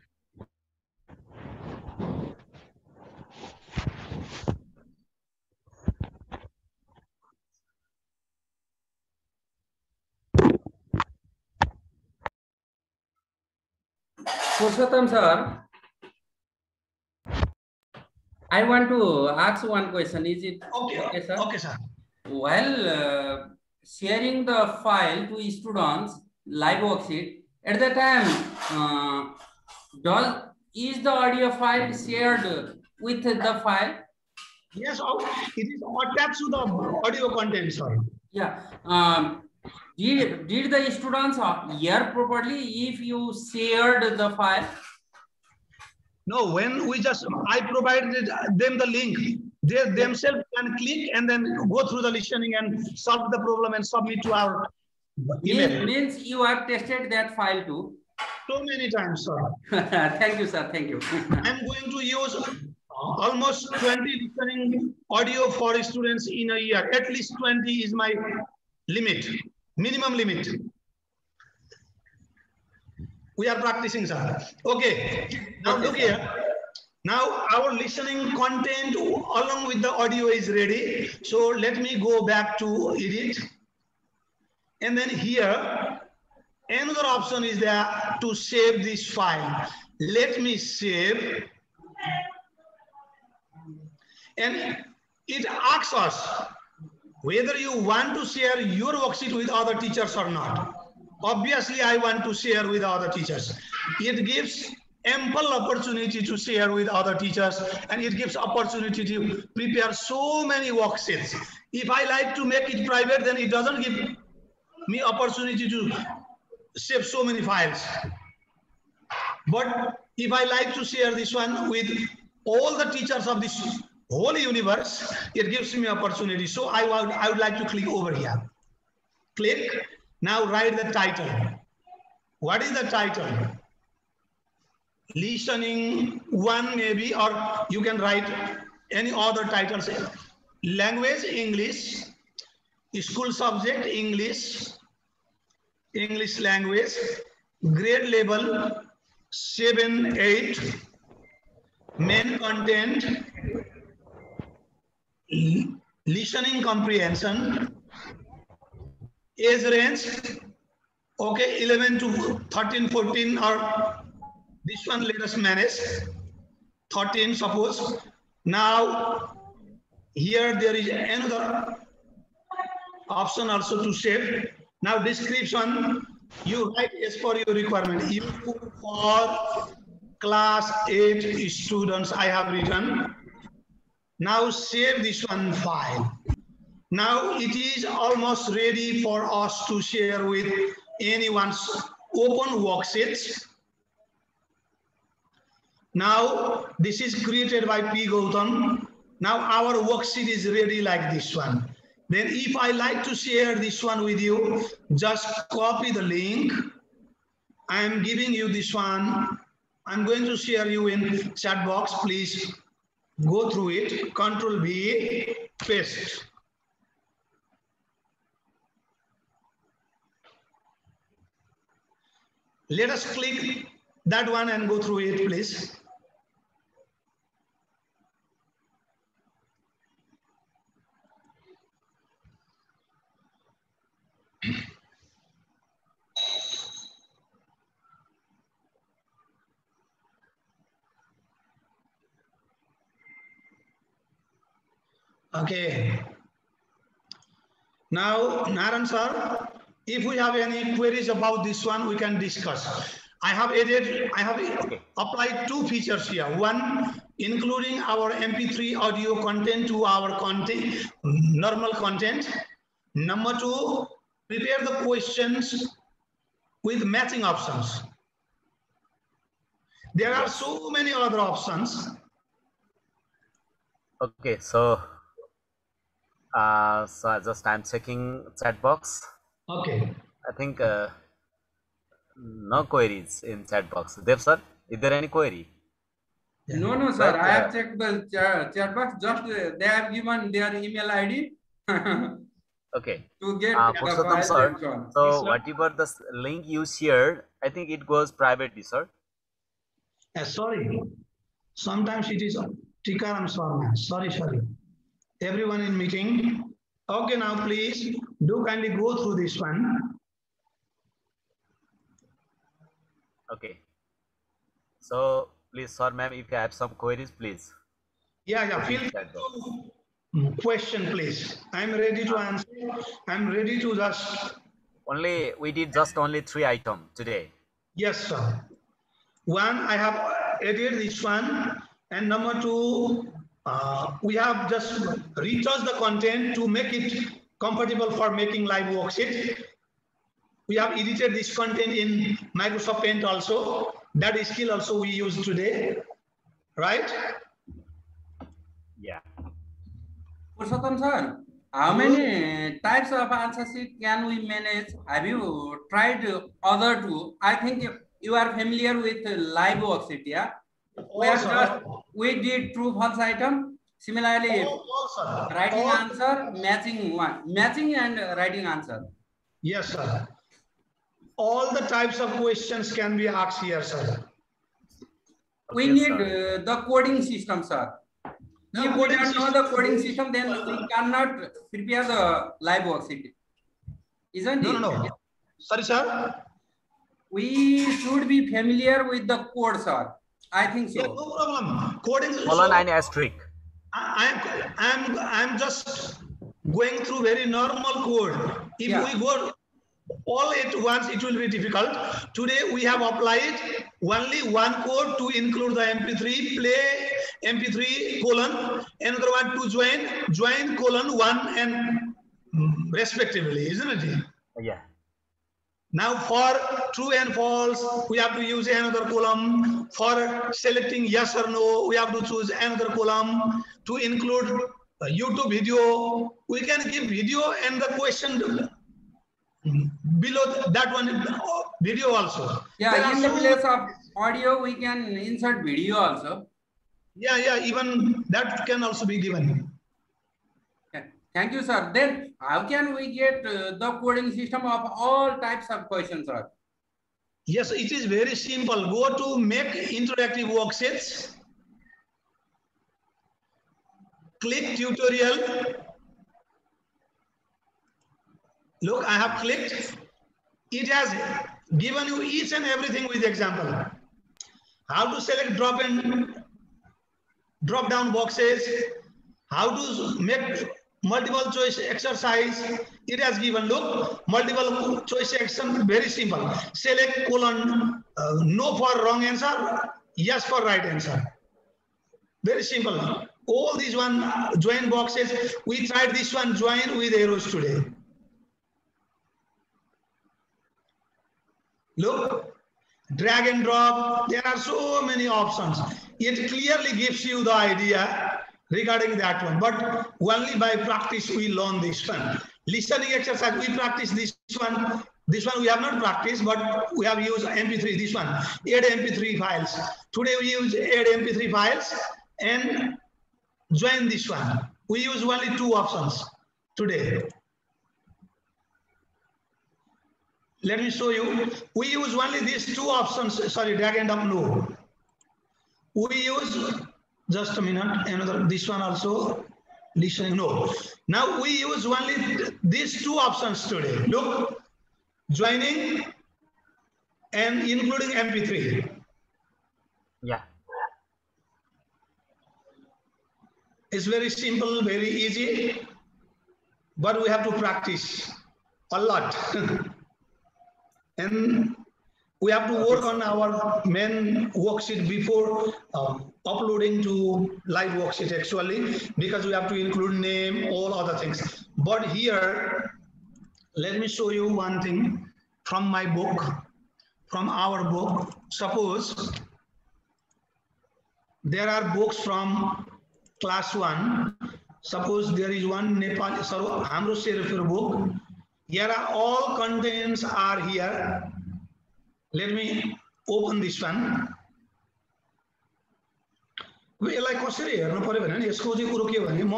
B: Purushottam sir, I want to ask one question. Is it
E: Okay,
B: sir?
E: Okay, sir.
B: While sharing the file to students, live worksheet, at the time, is the audio file shared with the file?
E: Yes, it is attached to the audio content, sir.
B: Yeah. Did the students hear properly if you shared the file?
E: No, when I provided them the link, they themselves can click and then go through the listening and solve the problem and submit to our email.
B: Means you have tested that file too?
E: So many times, sir.
B: Thank you, sir. Thank you.
E: I'm going to use almost 20 listening audio for students in a year. At least 20 is my limit, minimum limit. We are practicing, sir. Okay, now look here. Now our listening content along with the audio is ready. So let me go back to edit. And then here, another option is there to save this file. Let me save. And it asks us whether you want to share your worksheet with other teachers or not. Obviously, I want to share with other teachers. It gives ample opportunity to share with other teachers, and it gives opportunity to prepare so many worksheets. If I like to make it private, then it doesn't give me opportunity to save so many files. But if I like to share this one with all the teachers of this whole universe, it gives me opportunity. So I would like to click over here. Click. Now write the title. What is the title? Listening 1 maybe, or you can write any other titles. Language, English. School subject, English. English language. Grade level 7, 8. Main content. Listening comprehension. Age range, okay, 11 to 13, 14, or this one let us manage, 13 suppose. Now, here there is another option also to save. Now, description, you write as per your requirement. You for class 8 students, I have written. Now, save this one file. Now it is almost ready for us to share with anyone's open worksheets. Now, this is created by P. Gautam. Now our worksheet is ready like this one. Then if I like to share this one with you, just copy the link. I am giving you this one. I'm going to share you in chat box. Please go through it. Control V, paste. Let us click that one and go through it, please. Okay. Now, Naran sir, if we have any queries about this one, we can discuss. I have applied two features here. One, including our MP3 audio content to our content, normal content. Number two, prepare the questions with matching options. There are so many other options.
A: Okay, so just I'm checking chat box.
E: Okay.
A: I think no queries in chat box. Dev sir, is there any query?
B: No, sir. I have checked the chat box. Just they have given their email ID.
A: Okay.
B: To get
A: Purushottam sir, so whatever the link you shared, I think it goes privately, sir.
E: Sorry. Sometimes it is Tikaram Swarma. Sorry. Everyone in meeting. Okay, now please do kindly go through this one.
A: Okay. So please, sir, ma'am, if you have some queries, please.
E: Yeah. Feel free to question, please. I'm ready to answer. I'm ready to just.
A: We did just only 3 items today.
E: Yes, sir. One, I have added this one, and number two, we have just retouched the content to make it comfortable for making live worksheet. We have edited this content in Microsoft Paint also. That is skill also we use today, right?
A: Yeah.
B: Purushottam sir, how many types of answer sheet can we manage? Have you tried other two? I think you are familiar with live worksheet, yeah? We did true false item. Similarly, writing answer, matching and writing answer.
E: Yes, sir. All the types of questions can be asked here, sir.
B: We need the coding system, sir. If we don't know the coding system, then we cannot prepare the live worksheet. Isn't it?
E: No. Sorry, sir.
B: We should be familiar with the code, sir. I think so.
E: Yeah, no problem. Coding.
A: Colon and asterisk.
E: I'm just going through very normal code. If we go all at once, it will be difficult. Today we have applied only one code to include the MP3, play MP3 colon, another one to join colon 1 and respectively, isn't it?
A: Yeah.
E: Now for true and false, we have to use another column. For selecting yes or no, we have to choose another column. To include YouTube video, we can give video and the question below that one, video also.
B: Yeah, in the place of audio, we can insert video also.
E: Yeah, even that can also be given.
B: Thank you, sir. Then how can we get the coding system of all types of questions, sir?
E: Yes, it is very simple. Go to make interactive worksheets. Click tutorial. Look, I have clicked. It has given you each and everything with example. How to select drop down boxes. How to make multiple choice exercise. It has given, look, multiple choice action, very simple. Select colon, no for wrong answer, yes for right answer. Very simple. All these one join boxes. We tried this one join with arrows today. Look, drag and drop. There are so many options. it clearly gives you the idea regarding that one. But only by practice we learn this one. Listening exercise, we practice this one. This one we have not practiced, but we have used MP3, this one, add MP3 files. Today we use add MP3 files and join this one. We use only 2 options today. Let me show you. We use only these 2 options. Sorry, drag and drop, no. We use, just a minute, another, this one also, listening, no. Now we use only these 2 options today. Look, joining and including MP3.
A: Yeah.
E: It's very simple, very easy, but we have to practice a lot. And we have to work on our main worksheet before uploading to live worksheet actually, because we have to include name, all other things. But here, let me show you one thing from my book, from our book. Suppose there are books from class 1. Suppose there is one Nepali, Hamro Serifir book. Here are all contents are here. Let me open this one. यसलाई कसरी हेर्नु पर्यो भने यसको चाहिँ कुरो के भने म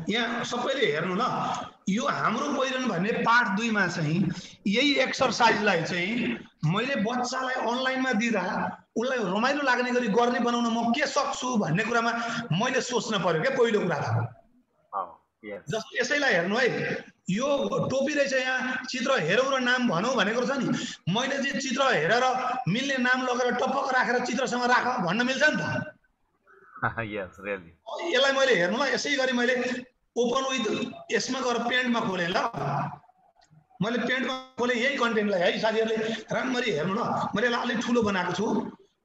E: यहाँ सबैले हेर्नु ल यो हाम्रो पहिरन भन्ने पार्ट 2 मा चाहिँ यही एक्सरसाइजलाई चाहिँ मैले बच्चालाई अनलाइनमा दिदा उलाई रमाइलो लाग्ने गरी गर्ने बनाउन म के सक्छु भन्ने कुरामा मैले सोच्न पर्यो के पहिलो कुरा त जस्तो यसैलाई हेर्नु है यो टोपी रहेछ यहाँ चित्र हेरौँ र नाम भनौँ भनेको छ नि मैले चाहिँ चित्र हेरेर मिल्ने नाम लगेर टप्पक राखेर चित्रसँग राख भन्न मिल्छ नि त
A: Yes, really.
E: यसलाई मैले हेर्नु ल यसै गरी मैले ओपन विथ यसमा गएर पेन्टमा खोलेँ ल मैले पेन्टमा खोलेँ यही कन्टेन्टलाई है साथीहरुले राम्ररी हेर्नु ल मैले यसलाई अलि ठुलो बनाएको छु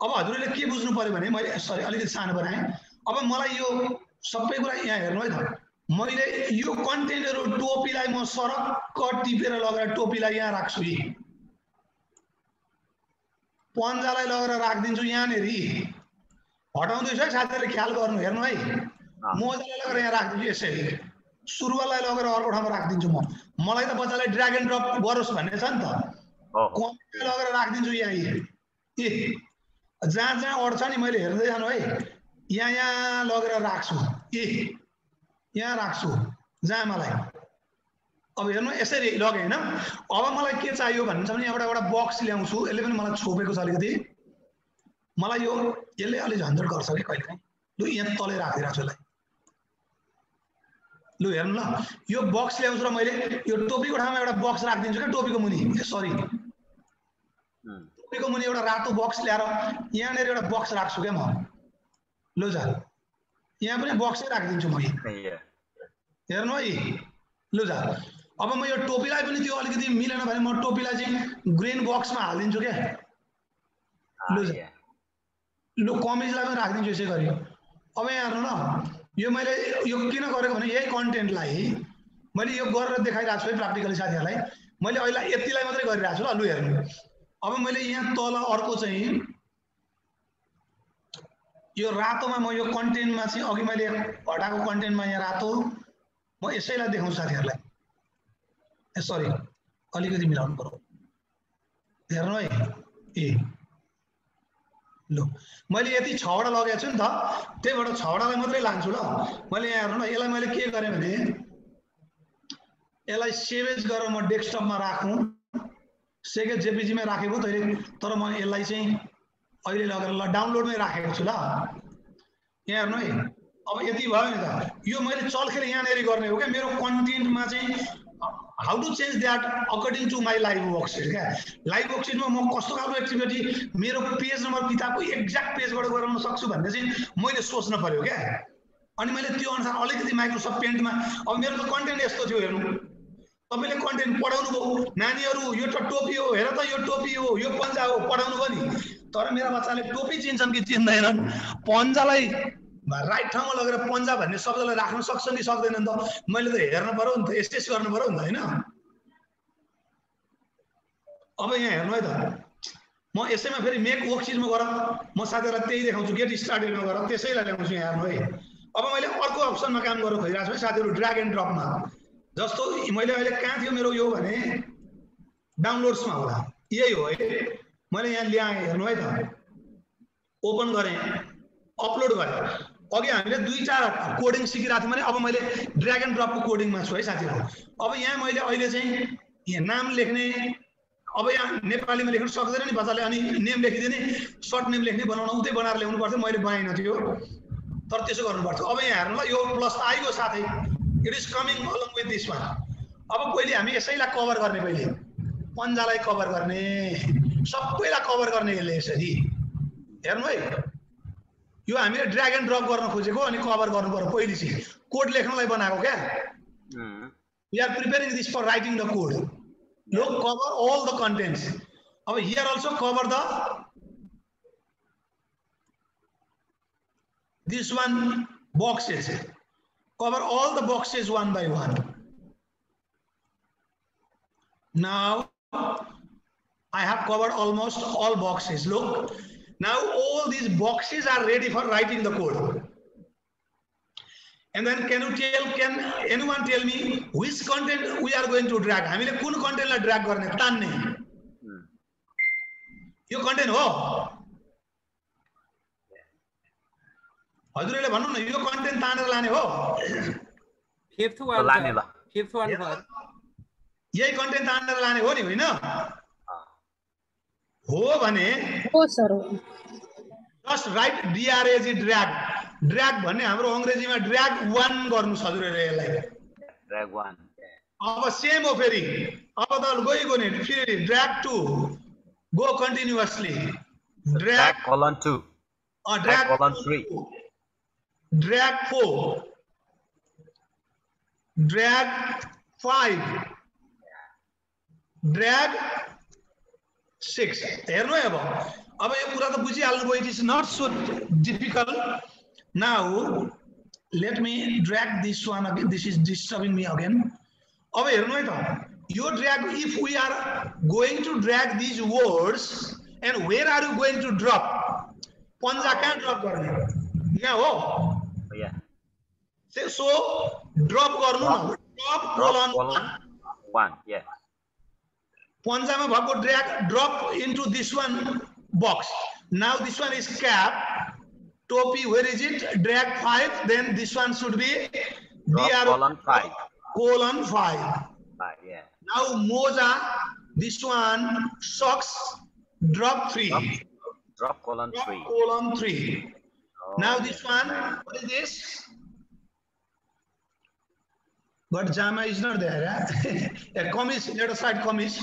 E: अब हजुरले के बुझ्नु पर्यो भने मैले सरी अलिकति सानो बनाएँ अब मलाई यो सबै कुरा यहाँ हेर्नु है त मैले यो कन्टेन्टहरु टोपीलाई म सरक्क टिपेर लगेर टोपीलाई यहाँ राख्छु यी पन्जालाई लगेर राख्दिन्छु यहाँ नेरी हटाउँदै छ साथीहरुले ख्याल गर्नु हेर्नु है मोजालाई लगेर यहाँ राख्दिन्छु यसरी सुरुवाललाई लगेर अर्को ठाउँमा राख्दिन्छु म मलाई त बच्चालाई ड्र्याग एन्ड ड्रप गरोस् भन्ने छ नि त कमेन्ट लगेर राख्दिन्छु यहाँ ए जहाँ जहाँ अड्छ नि मैले हेर्दै जानु है यहाँ यहाँ लगेर राख्छु ए यहाँ राख्छु जहाँ मलाई अब हेर्नु यसरी लगे हैन अब मलाई के चाहियो भन्ने छ भने यहाँबाट एउटा बक्स ल्याउँछु यसले पनि मलाई छोपेको छ अलिकति मलाई यो यसले अलि झन्झट गर्छ के कहिलेकाहीँ लु यहाँ तले राखिदिरा छु यसलाई लु हेर्नु ल यो बक्स ल्याउँछु र मैले यो टोपीको ठाउँमा एउटा बक्स राख्दिन्छु के टोपीको मुनि सरी टोपीको मुनि एउटा रातो बक्स ल्याएर यहाँनेर एउटा बक्स राख्छु के म लु जा यहाँ पनि बक्सै राख्दिन्छु म हेर्नु है लु जा अब म यो टोपीलाई पनि त्यो अलिकति मिलेन भने म टोपीलाई चाहिँ ग्रीन बक्समा हाल्दिन्छु के लु जा लु कमिजलाई पनि राख्दिन्छु यसै गरी अब यहाँ हेर्नु ल यो मैले यो किन गरेको भने यही कन्टेन्टलाई मैले यो गरेर देखाइरहेको छु है प्र्याक्टिकली साथीहरुलाई मैले अहिले यतिलाई मात्रै गरिरहेको छु ल लु हेर्नु अब मैले यहाँ तल अर्को चाहिँ यो रातोमा म यो कन्टेन्टमा चाहिँ अघि मैले हटाएको कन्टेन्टमा यहाँ रातो म यसैलाई देखाउँछु साथीहरुलाई सरी अलिकति मिलाउनु पर्यो हेर्नु है ए लु मैले यति 6 वटा लगाएको छु नि त त्यहीबाट 6 वटालाई मात्रै लान्छु ल मैले यहाँ हेर्नु न यसलाई मैले के गरेँ भने यसलाई सेभेज गरेर म डेस्कटपमा राखौँ सेकेज जेपीजी मा राखेको तर म यसलाई चाहिँ अहिले लगेर ल डाउनलोडमै राखेको छु ल यहाँ हेर्नु है अब यति भयो नि त यो मैले चलखेर यहाँनेरि गर्ने हो क्या मेरो कन्टेन्टमा चाहिँ how to change that according to my live worksheet क्या लाइभ वर्कशीटमा म कस्तो खालको एक्टिभिटी मेरो पेज नम्बर किताबको एक्ज्याक्ट पेजबाट गराउन सक्छु भन्ने चाहिँ मैले सोच्न पर्यो क्या अनि मैले त्यो अनुसार अलिकति माइक्रोसफ्ट पेन्टमा अब मेरो त कन्टेन्ट यस्तो थियो हेर्नु तपाईले कन्टेन्ट पढाउनु भयो नानीहरु यो त टोपी हो हेर त यो टोपी हो यो पन्जा हो पढाउनु भयो नि तर मेरा बच्चाले टोपी चिन्छन् कि चिन्दैनन् पन्जालाई राइट ठाउँमा लगेर पन्जा भन्ने शब्दलाई राख्न सक्छन् कि सक्दैनन् त मैले त हेर्न पर्यो नि त एस्टेस गर्नु पर्यो नि त हैन अब यहाँ हेर्नु है त म यसैमा फेरि मेक वर्कसिटमा गएर म साथीहरुलाई त्यही देखाउँछु, गेट स्टार्टेडमा गएर त्यसैलाई ल्याउँछु यहाँ हेर्नु है। अब मैले अर्को अप्सनमा काम गर्न खोजिरहेको छु है साथीहरु, ड्र्याग एन्ड ड्रपमा। जस्तो मैले अहिले कहाँ थियो मेरो यो भने डाउनलोड्समा होला, यही हो है। मैले यहाँ ल्याएँ हेर्नु है त, ओपन गरेँ, अपलोड गरेँ। अघि हामीले 2-4 कोडिङ सिकिरहेको थियौँ भने अब मैले ड्र्याग एन्ड ड्रपको कोडिङमा छु है साथीहरु। अब यहाँ मैले अहिले चाहिँ यहाँ नाम लेख्ने, अब यहाँ नेपालीमा लेख्न सक्दैन नि बच्चाले, अनि नेम लेखिदिने, सर्ट नेम लेख्ने बनाउन उतै बनाएर ल्याउनु पर्थ्यो, मैले बनाइन थियो, तर त्यसो गर्नु पर्छ। अब यहाँ हेर्नु ल, यो प्लस आइगयो साथै, it is coming along with this one. अब पहिले हामी यसैलाई कभर गर्ने, पहिले पन्जालाई कभर गर्ने, सबैलाई कभर गर्ने यसले यसरी हेर्नु है। यो हामीले ड्र्याग एन्ड ड्रप गर्न खोजेको, अनि कभर गर्नु पर्यो पहिले चाहिँ, कोड लेख्नलाई बनाएको क्या। We are preparing this for writing the code. Look, cover all the contents. Over here also cover this one boxes. Cover all the boxes one by one. Now I have covered almost all boxes. Look, now all these boxes are ready for writing the code. And then can anyone tell me which content we are going to drag? हामीले कुन कन्टेन्टलाई drag गर्ने, तान्ने? यो content हो? हजुरले भन्नु न, यो content तानेर लाने हो?
B: फिफ्थ वान
E: यही कन्टेन्ट तानेर लाने हो नि, होइन? हो भने
F: हो sir.
E: Just right DRAG drag. Drag भन्ने हाम्रो अंग्रेजीमा ड्र्याग 1 गर्नु हजुरले यसलाई,
A: ड्र्याग 1।
E: अब सेम हो फेरि, अब त गइगयो नि, फेरि drag 2 go continuously, drag
A: colon 2,
E: drag
A: colon 3,
E: drag 4, drag 5, drag 6। हेर्नु है अब यो कुरा त बुझिहाल्नु भयो। It is not so difficult. Now let me drag this one again. This is disturbing me again. अब हेर्नु है त, यो drag, if we are going to drag these words, and where are you going to drop? पन्जा कहाँ drop गर्ने? यहाँ हो? So drop गर्नु न, drop colon
A: 1. Yeah.
E: पन्जामा भएको drag drop into this one box. Now this one is cap. Topi, where is it? Drag 5. Then this one should be
A: colon 5.
E: Colon 5.
A: Yeah.
E: Now moja, this one socks. Drop 3.
A: Drop colon 3.
E: Drop colon 3.
A: Oh,
E: now this one, what is this? But Jama is not there. Yeah? Commis, let us write commis.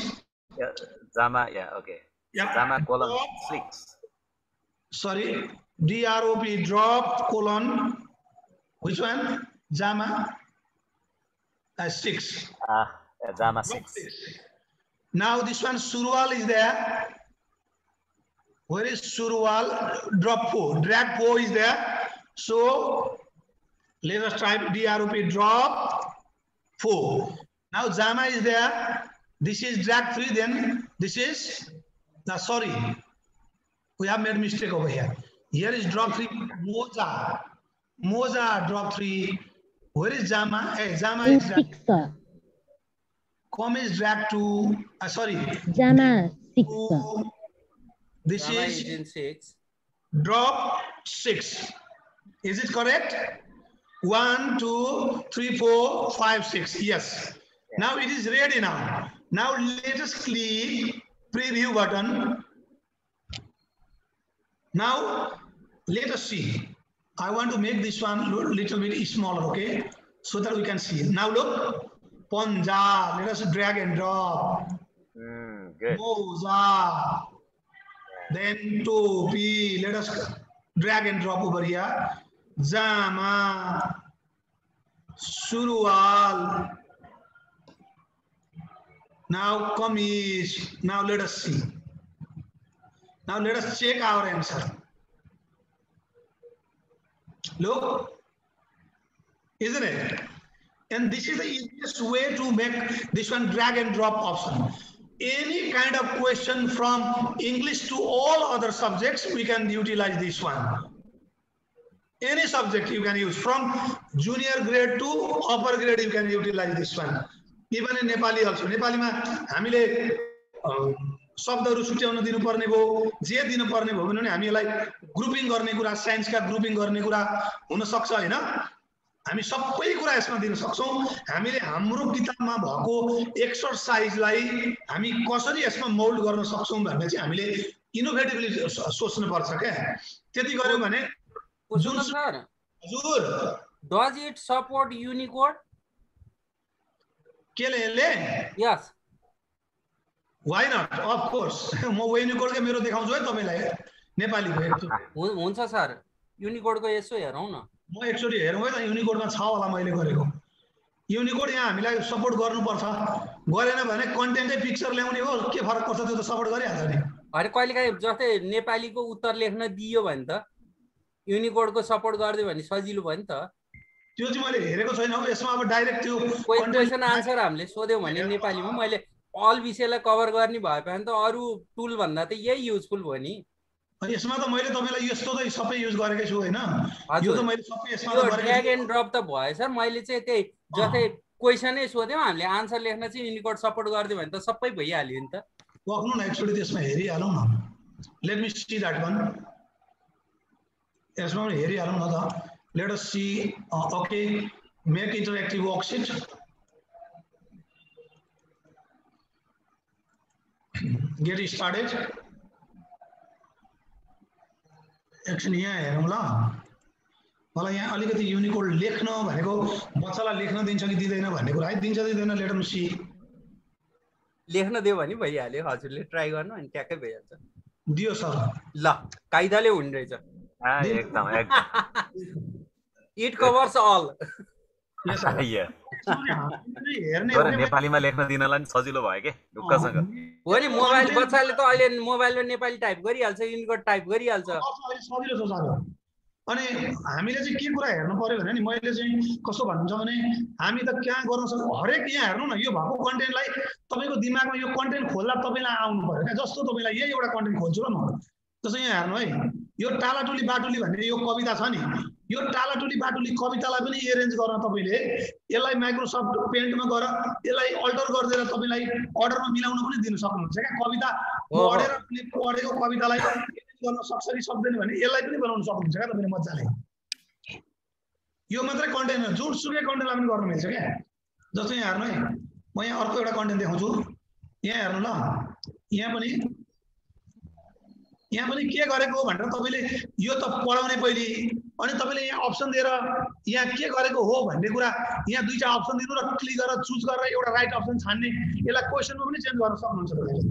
A: Yeah, Jama. Yeah. Okay.
E: Yeah.
A: Jama colon 6.
E: Sorry. DROP drop colon, which one? Jama 6.
A: Jama 6.
E: Now this one Surwal is there. Where is Surwal? Drop 4. Drag 4 is there. So let us type DROP drop 4. Now Jama is there. This is drag 3. Then this is, sorry, we have made mistake over here. Here is drop 3, Moja drop 3. Where is Jama? Hey, Jama is drag 6. Com is drag 2. Sorry.
F: Jama 6.
E: This
B: Jama
E: is
B: in 6.
E: Drop 6. Is it correct? 1, 2, 3, 4, 5, 6. Yes. Now it is ready now. Now let us click preview button. Now let us see. I want to make this one little bit smaller, okay, so that we can see. Now look, Panja. Let us drag and drop.
A: Good.
E: Moza. Then Topi. Let us drag and drop over here. Jama. Surwal. Now Kameez. Now let us see. Now let us check our answer. Look, isn't it? And this is the easiest way to make this one drag and drop option. any kind of question from English to all other subjects, we can utilize this one. Any subject you can use, from junior grade to upper grade, you can utilize this one. Even in Nepali also. Nepali ma हामीले शब्दहरु छुट्याउन दिनुपर्ने भयो, जे दिनुपर्ने भयो भने हामीलाई grouping गर्ने कुरा, साइन्सका grouping गर्ने कुरा हुन सक्छ हैन। हामी सबै कुरा यसमा दिन सक्छौं। हामीले हाम्रो किताबमा भएको एक्सरसाइजलाई हामी कसरी यसमा मोल्ड गर्न सक्छौं भन्ने चाहिँ हामीले इनोभेटिभली सोच्नु पर्छ के। त्यति गर्यौं भने
B: जुन सर,
E: हजुर,
B: does it support Unicode?
E: केले यसले?
B: Yes.
E: Why not? Of course. म Unicode के मेरो देखाउँछु है तपाईलाई नेपालीको।
B: हुन्छ सर, Unicode को यसो हेरौं न।
E: म एकचोटी हेरौँ है त, युनिकोडमा छ होला मैले गरेको। युनिकोड यहाँ हामीलाई सपोर्ट गर्नुपर्छ, गरेन भने कन्टेन्टै पिक्चर ल्याउने हो, के फरक पर्छ, त्यो त सपोर्ट गरिहाल्छ नि।
B: अरे कहिलेकाहीँ जस्तै नेपालीको उत्तर लेख्न दियो भने त युनिकोडको सपोर्ट गरिदियो भने सजिलो भयो नि त।
E: त्यो चाहिँ मैले हेरेको छैन। अब यसमा अब डाइरेक्ट त्यो
B: क्वेसन आन्सर हामीले सोध्यौं भने नेपालीमा मैले अल विषयलाई कभर गर्ने भए पनि त अरु टुल भन्दा त यही युजफुल भयो नि।
E: यसमा त मैले तपाईलाई यस्तो त सबै युज गरेकै छु हैन। यो त मैले सबै यसमा
B: गरेको छु। ड्र्याग एन्ड ड्रप त भयो सर। मैले चाहिँ त्यही जस्तै क्वेसनै सोध्यौं, हामीले आन्सर लेख्न चाहिँ युनिकोड सपोर्ट गरिदियो भने त सबै भइहाल्यो नि त।
E: सक्नु न एकचोटी त्यसमा हेरिहालौं न। Let me see that one. यसमा हेरिहालौं न त। Let us see. Okay, make interactive worksheet. Get started. एकछिन यहाँ हेरौँ ल। मलाई यहाँ अलिकति युनिकोड लेख्न भनेको बच्चालाई लेख्न दिन्छ कि दिँदैन भन्ने कुरा है। दिन्छ दिँदैन लेट अस सी।
B: लेख्न दियो भने भइहाल्यो। हजुरले ट्राई गर्नु अनि ट्याक्कै भइहाल्छ।
E: दियो सर।
B: ल, कायदाले हुने रहेछ।
A: एकदम एकदम।
B: It covers all.
E: Yes sir.
A: हेर्ने नेपालीमा लेख्न दिनलाई नि सजिलो भयो के ढुक्कसँग।
B: हो नि, मोबाइल बच्चाले त अहिले मोबाइलमा नेपाली टाइप गरिहाल्छ, युनिकोड टाइप गरिहाल्छ।
E: सजिलो छ सर। अनि हामीले चाहिँ के कुरा हेर्नु पर्यो भने नि, मैले चाहिँ कस्तो भन्नुहुन्छ भने हामी त क्या गर्न सक्छौं, हरेक यहाँ हेर्नु न, यो भएको कन्टेन्टलाई तपाईको दिमागमा यो कन्टेन्ट खोल्दा तपाईलाई आउनु पर्यो क्या। जस्तो तपाईलाई यही एउटा कन्टेन्ट खोल्छु ल म। जस्तो यहाँ हेर्नु है, यो टालाटुली बाटुली भन्ने यो कविता छ नि, यो टालाटुली बाटुली कवितालाई पनि एरेन्ज गर्न तपाईले यसलाई माइक्रोसफ्ट पेन्टमा गएर यसलाई अल्टर गर्दिएर तपाईलाई अर्डरमा मिलाउन पनि दिन सक्नुहुन्छ क्या। कविता पढेर पढेको कवितालाई गर्न सक्छ कि सक्दैन भने यसलाई पनि बनाउन सक्नुहुन्छ क्या तपाईले मज्जाले। यो मात्रै कन्टेन्ट हो, जुनसुकै कन्टेन्टलाई पनि गर्न मिल्छ क्या। जस्तो यहाँ हेर्नु है, म यहाँ अर्को एउटा कन्टेन्ट देखाउँछु। यहाँ हेर्नु ल, यहाँ पनि के गरेको भनेर तपाईले यो त पढाउने पहिले, अनि तपाईले यहाँ अप्सन दिएर यहाँ के गरेको हो भन्ने कुरा यहाँ दुईटा अप्सन दिनु र क्लिक गरेर चुज गरेर एउटा राइट अप्सन छान्ने, यसलाई क्वेसनमा पनि चेन्ज गर्न सक्नुहुन्छ तपाईले।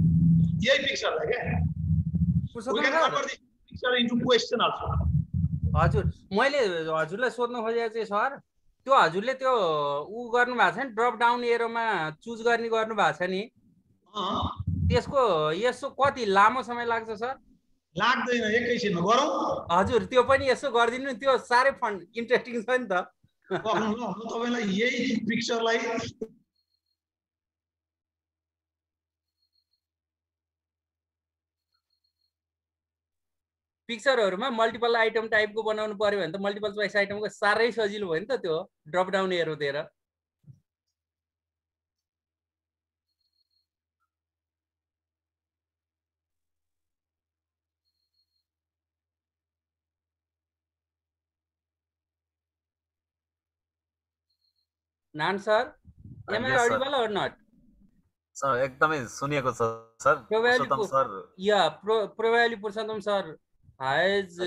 E: यही पिक्चरलाई के we can convert the picture into question also.
B: हजुर, मैले हजुरलाई सोध्न खोजेको चाहिँ सर, त्यो हजुरले त्यो उ गर्नु भएको छ नि, ड्रप डाउन एरोमा चुज गर्ने गर्नु भएको छ नि, त्यसको यसो कति लामो समय लाग्छ सर?
E: लाग्दैन, एकैछिनमा गरौँ।
B: हजुर, त्यो पनि यसो गरिदिनु नि, त्यो साह्रै फन इन्ट्रेस्टिङ छ नि त।
E: म तपाईलाई यही पिक्चरलाई
B: पिक्चरहरुमा मल्टिपल आइटम टाइपको बनाउनु पर्यो भने त मल्टिपल चोइस आइटमको साह्रै सजिलो भयो नि त त्यो ड्रप डाउन एरो दिएर। नान sir, am I audible or not?
A: Sir एकदमै सुनिएको छ sir. Purushottam sir,
B: probably Purushottam sir has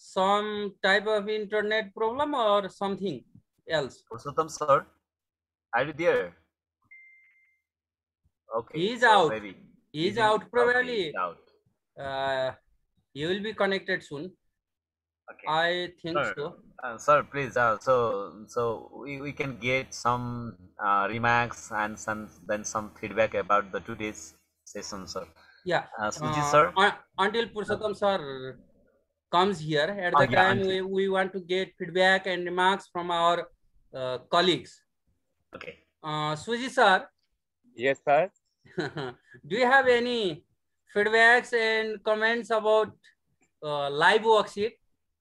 B: some type of internet problem or something else.
A: Purushottam sir, are you there? Okay.
B: He is out.
A: Maybe.
B: He is out probably.
A: Out.
B: He will be connected soon.
A: Okay.
B: I think
A: sir,
B: so.
A: Sir, please. So we can get some remarks and then some feedback about the today's session, sir.
B: Yeah.
A: Suji sir.
B: Until Purushottam sir comes here, at the time we want to get feedback and remarks from our colleagues.
A: Okay.
B: Suji sir,
H: Yes, sir.
B: Do you have any feedbacks and comments about live worksheet?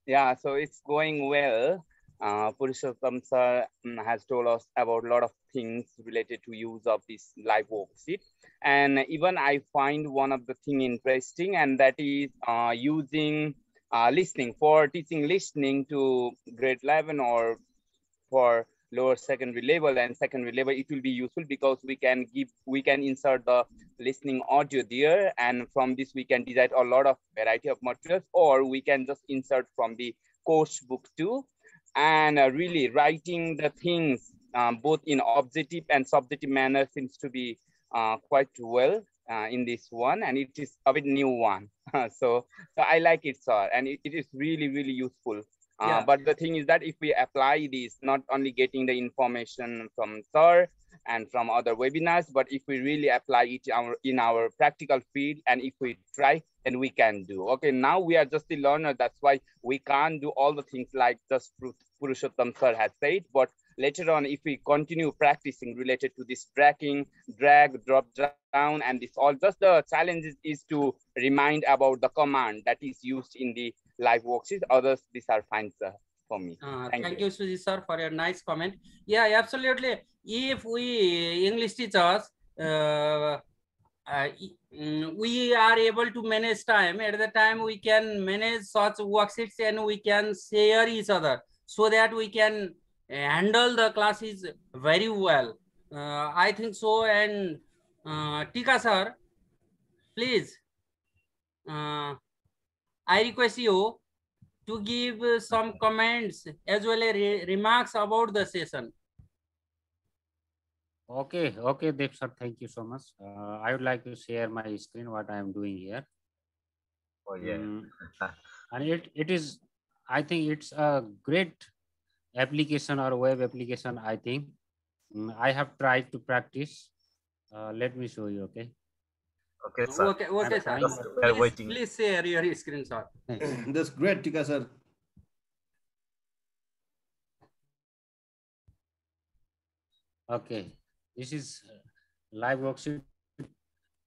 H: Yeah, so it's going well. Purushottam sir has told us about a lot of things related to use of this live worksheet. And even I find one of the thing interesting, and that is using listening for teaching listening to grade 11 or for lower secondary level and secondary level. It will be useful because we can insert the listening audio there, and from this we can design a lot of variety of materials, or we can just insert from the course book too. And really writing the things both in objective and subjective manner seems to be quite well in this one, and it is a bit new one. So I like it, sir, and it is really useful.
B: Yeah.
H: But the thing is that if we apply this, not only getting the information from sir and from other webinars, but if we really apply it in our practical field, and if we try, then we can do. Okay, now we are just the learner. That's why we can't do all the things like just Purushottam sir has said. But later on, if we continue practicing related to this tracking, drag, drop down, and this all, just the challenges is to remind about the command that is used in the live worksheet. Others, these are fine, sir, for me.
B: Thank you, Suji sir, for your nice comment. Yeah, absolutely. If we English teachers, we are able to manage time. At the time, we can manage such worksheets and we can share each other so that we can handle the classes very well. I think so. And Tika sir, please, I request you to give some comments as well as remarks about the session.
G: Okay, Dev sir, thank you so much. I would like to share my screen, what I am doing here.
A: Oh, yeah.
G: And it is, I think it's a great application or web application, I think. I have tried to practice. Let me show you, okay?
A: Okay, sir.
B: Okay, sir.
A: We're waiting.
B: Please share your screenshot.
I: That's great, Tika sir.
G: Okay, this is live worksheet,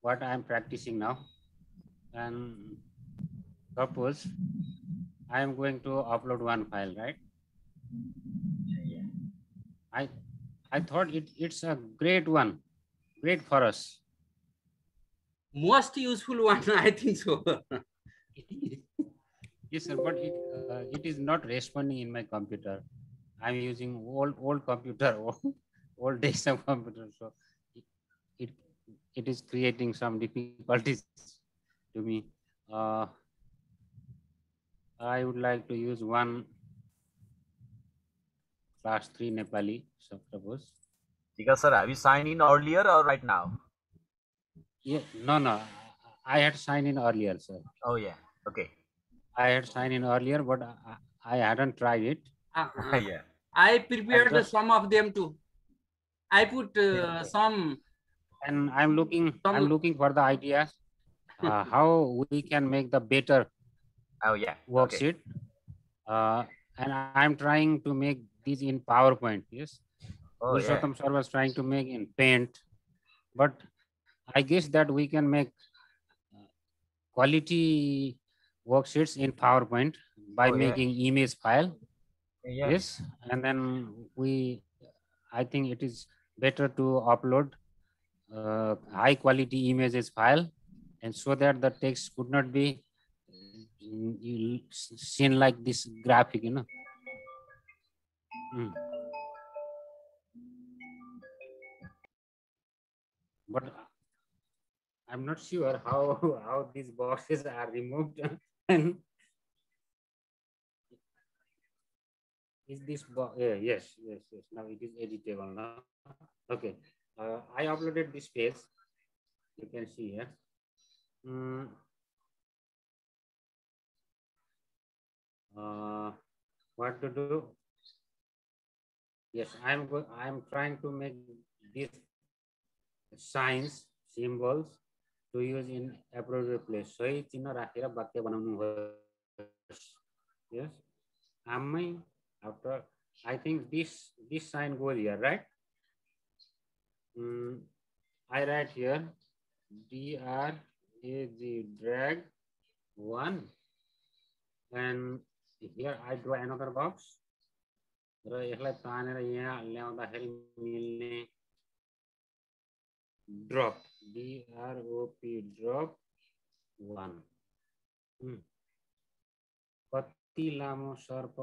G: what I am practicing now. And suppose I am going to upload one file, right? I thought it's a great one, great for us.
B: Most useful one, I think so.
G: Yes, sir, but it is not responding in my computer. I'm using old computer, old desktop computer, so it is creating some difficulties to me. I would like to use one class 3 Nepali, suppose.
A: Tika sir, have you signed in earlier or right now?
G: Yeah, no. I had signed in earlier, sir.
A: Oh, yeah. Okay.
G: I had signed in earlier, but I hadn't tried it.
A: Yeah.
B: I prepared some of them too. I put some.
G: And I'm looking for the ideas how we can make the better worksheet. And I'm trying to make these in PowerPoint. Yes. Purushottam sir was trying to make in Paint, but I guess that we can make quality worksheets in PowerPoint by making image file. Yes, and then I think it is better to upload high quality images file, and so that the text could not be seen like this graphic, you know. But I'm not sure how these boxes are removed. And is this box? Yes. Now it is editable now. Okay. I uploaded this page. You can see here. What to do? Yes, I'm trying to make these signs, symbols to use in appropriate place. So it's in a rakira bakya bananu. Yes. After I think this sign goes here, right? I write here drag drag 1, and here I draw another box. र यसलाई तानेर यहाँ ल्याउँदाखेरि मिल्ने drop drop drop 1. कति लामो सर्प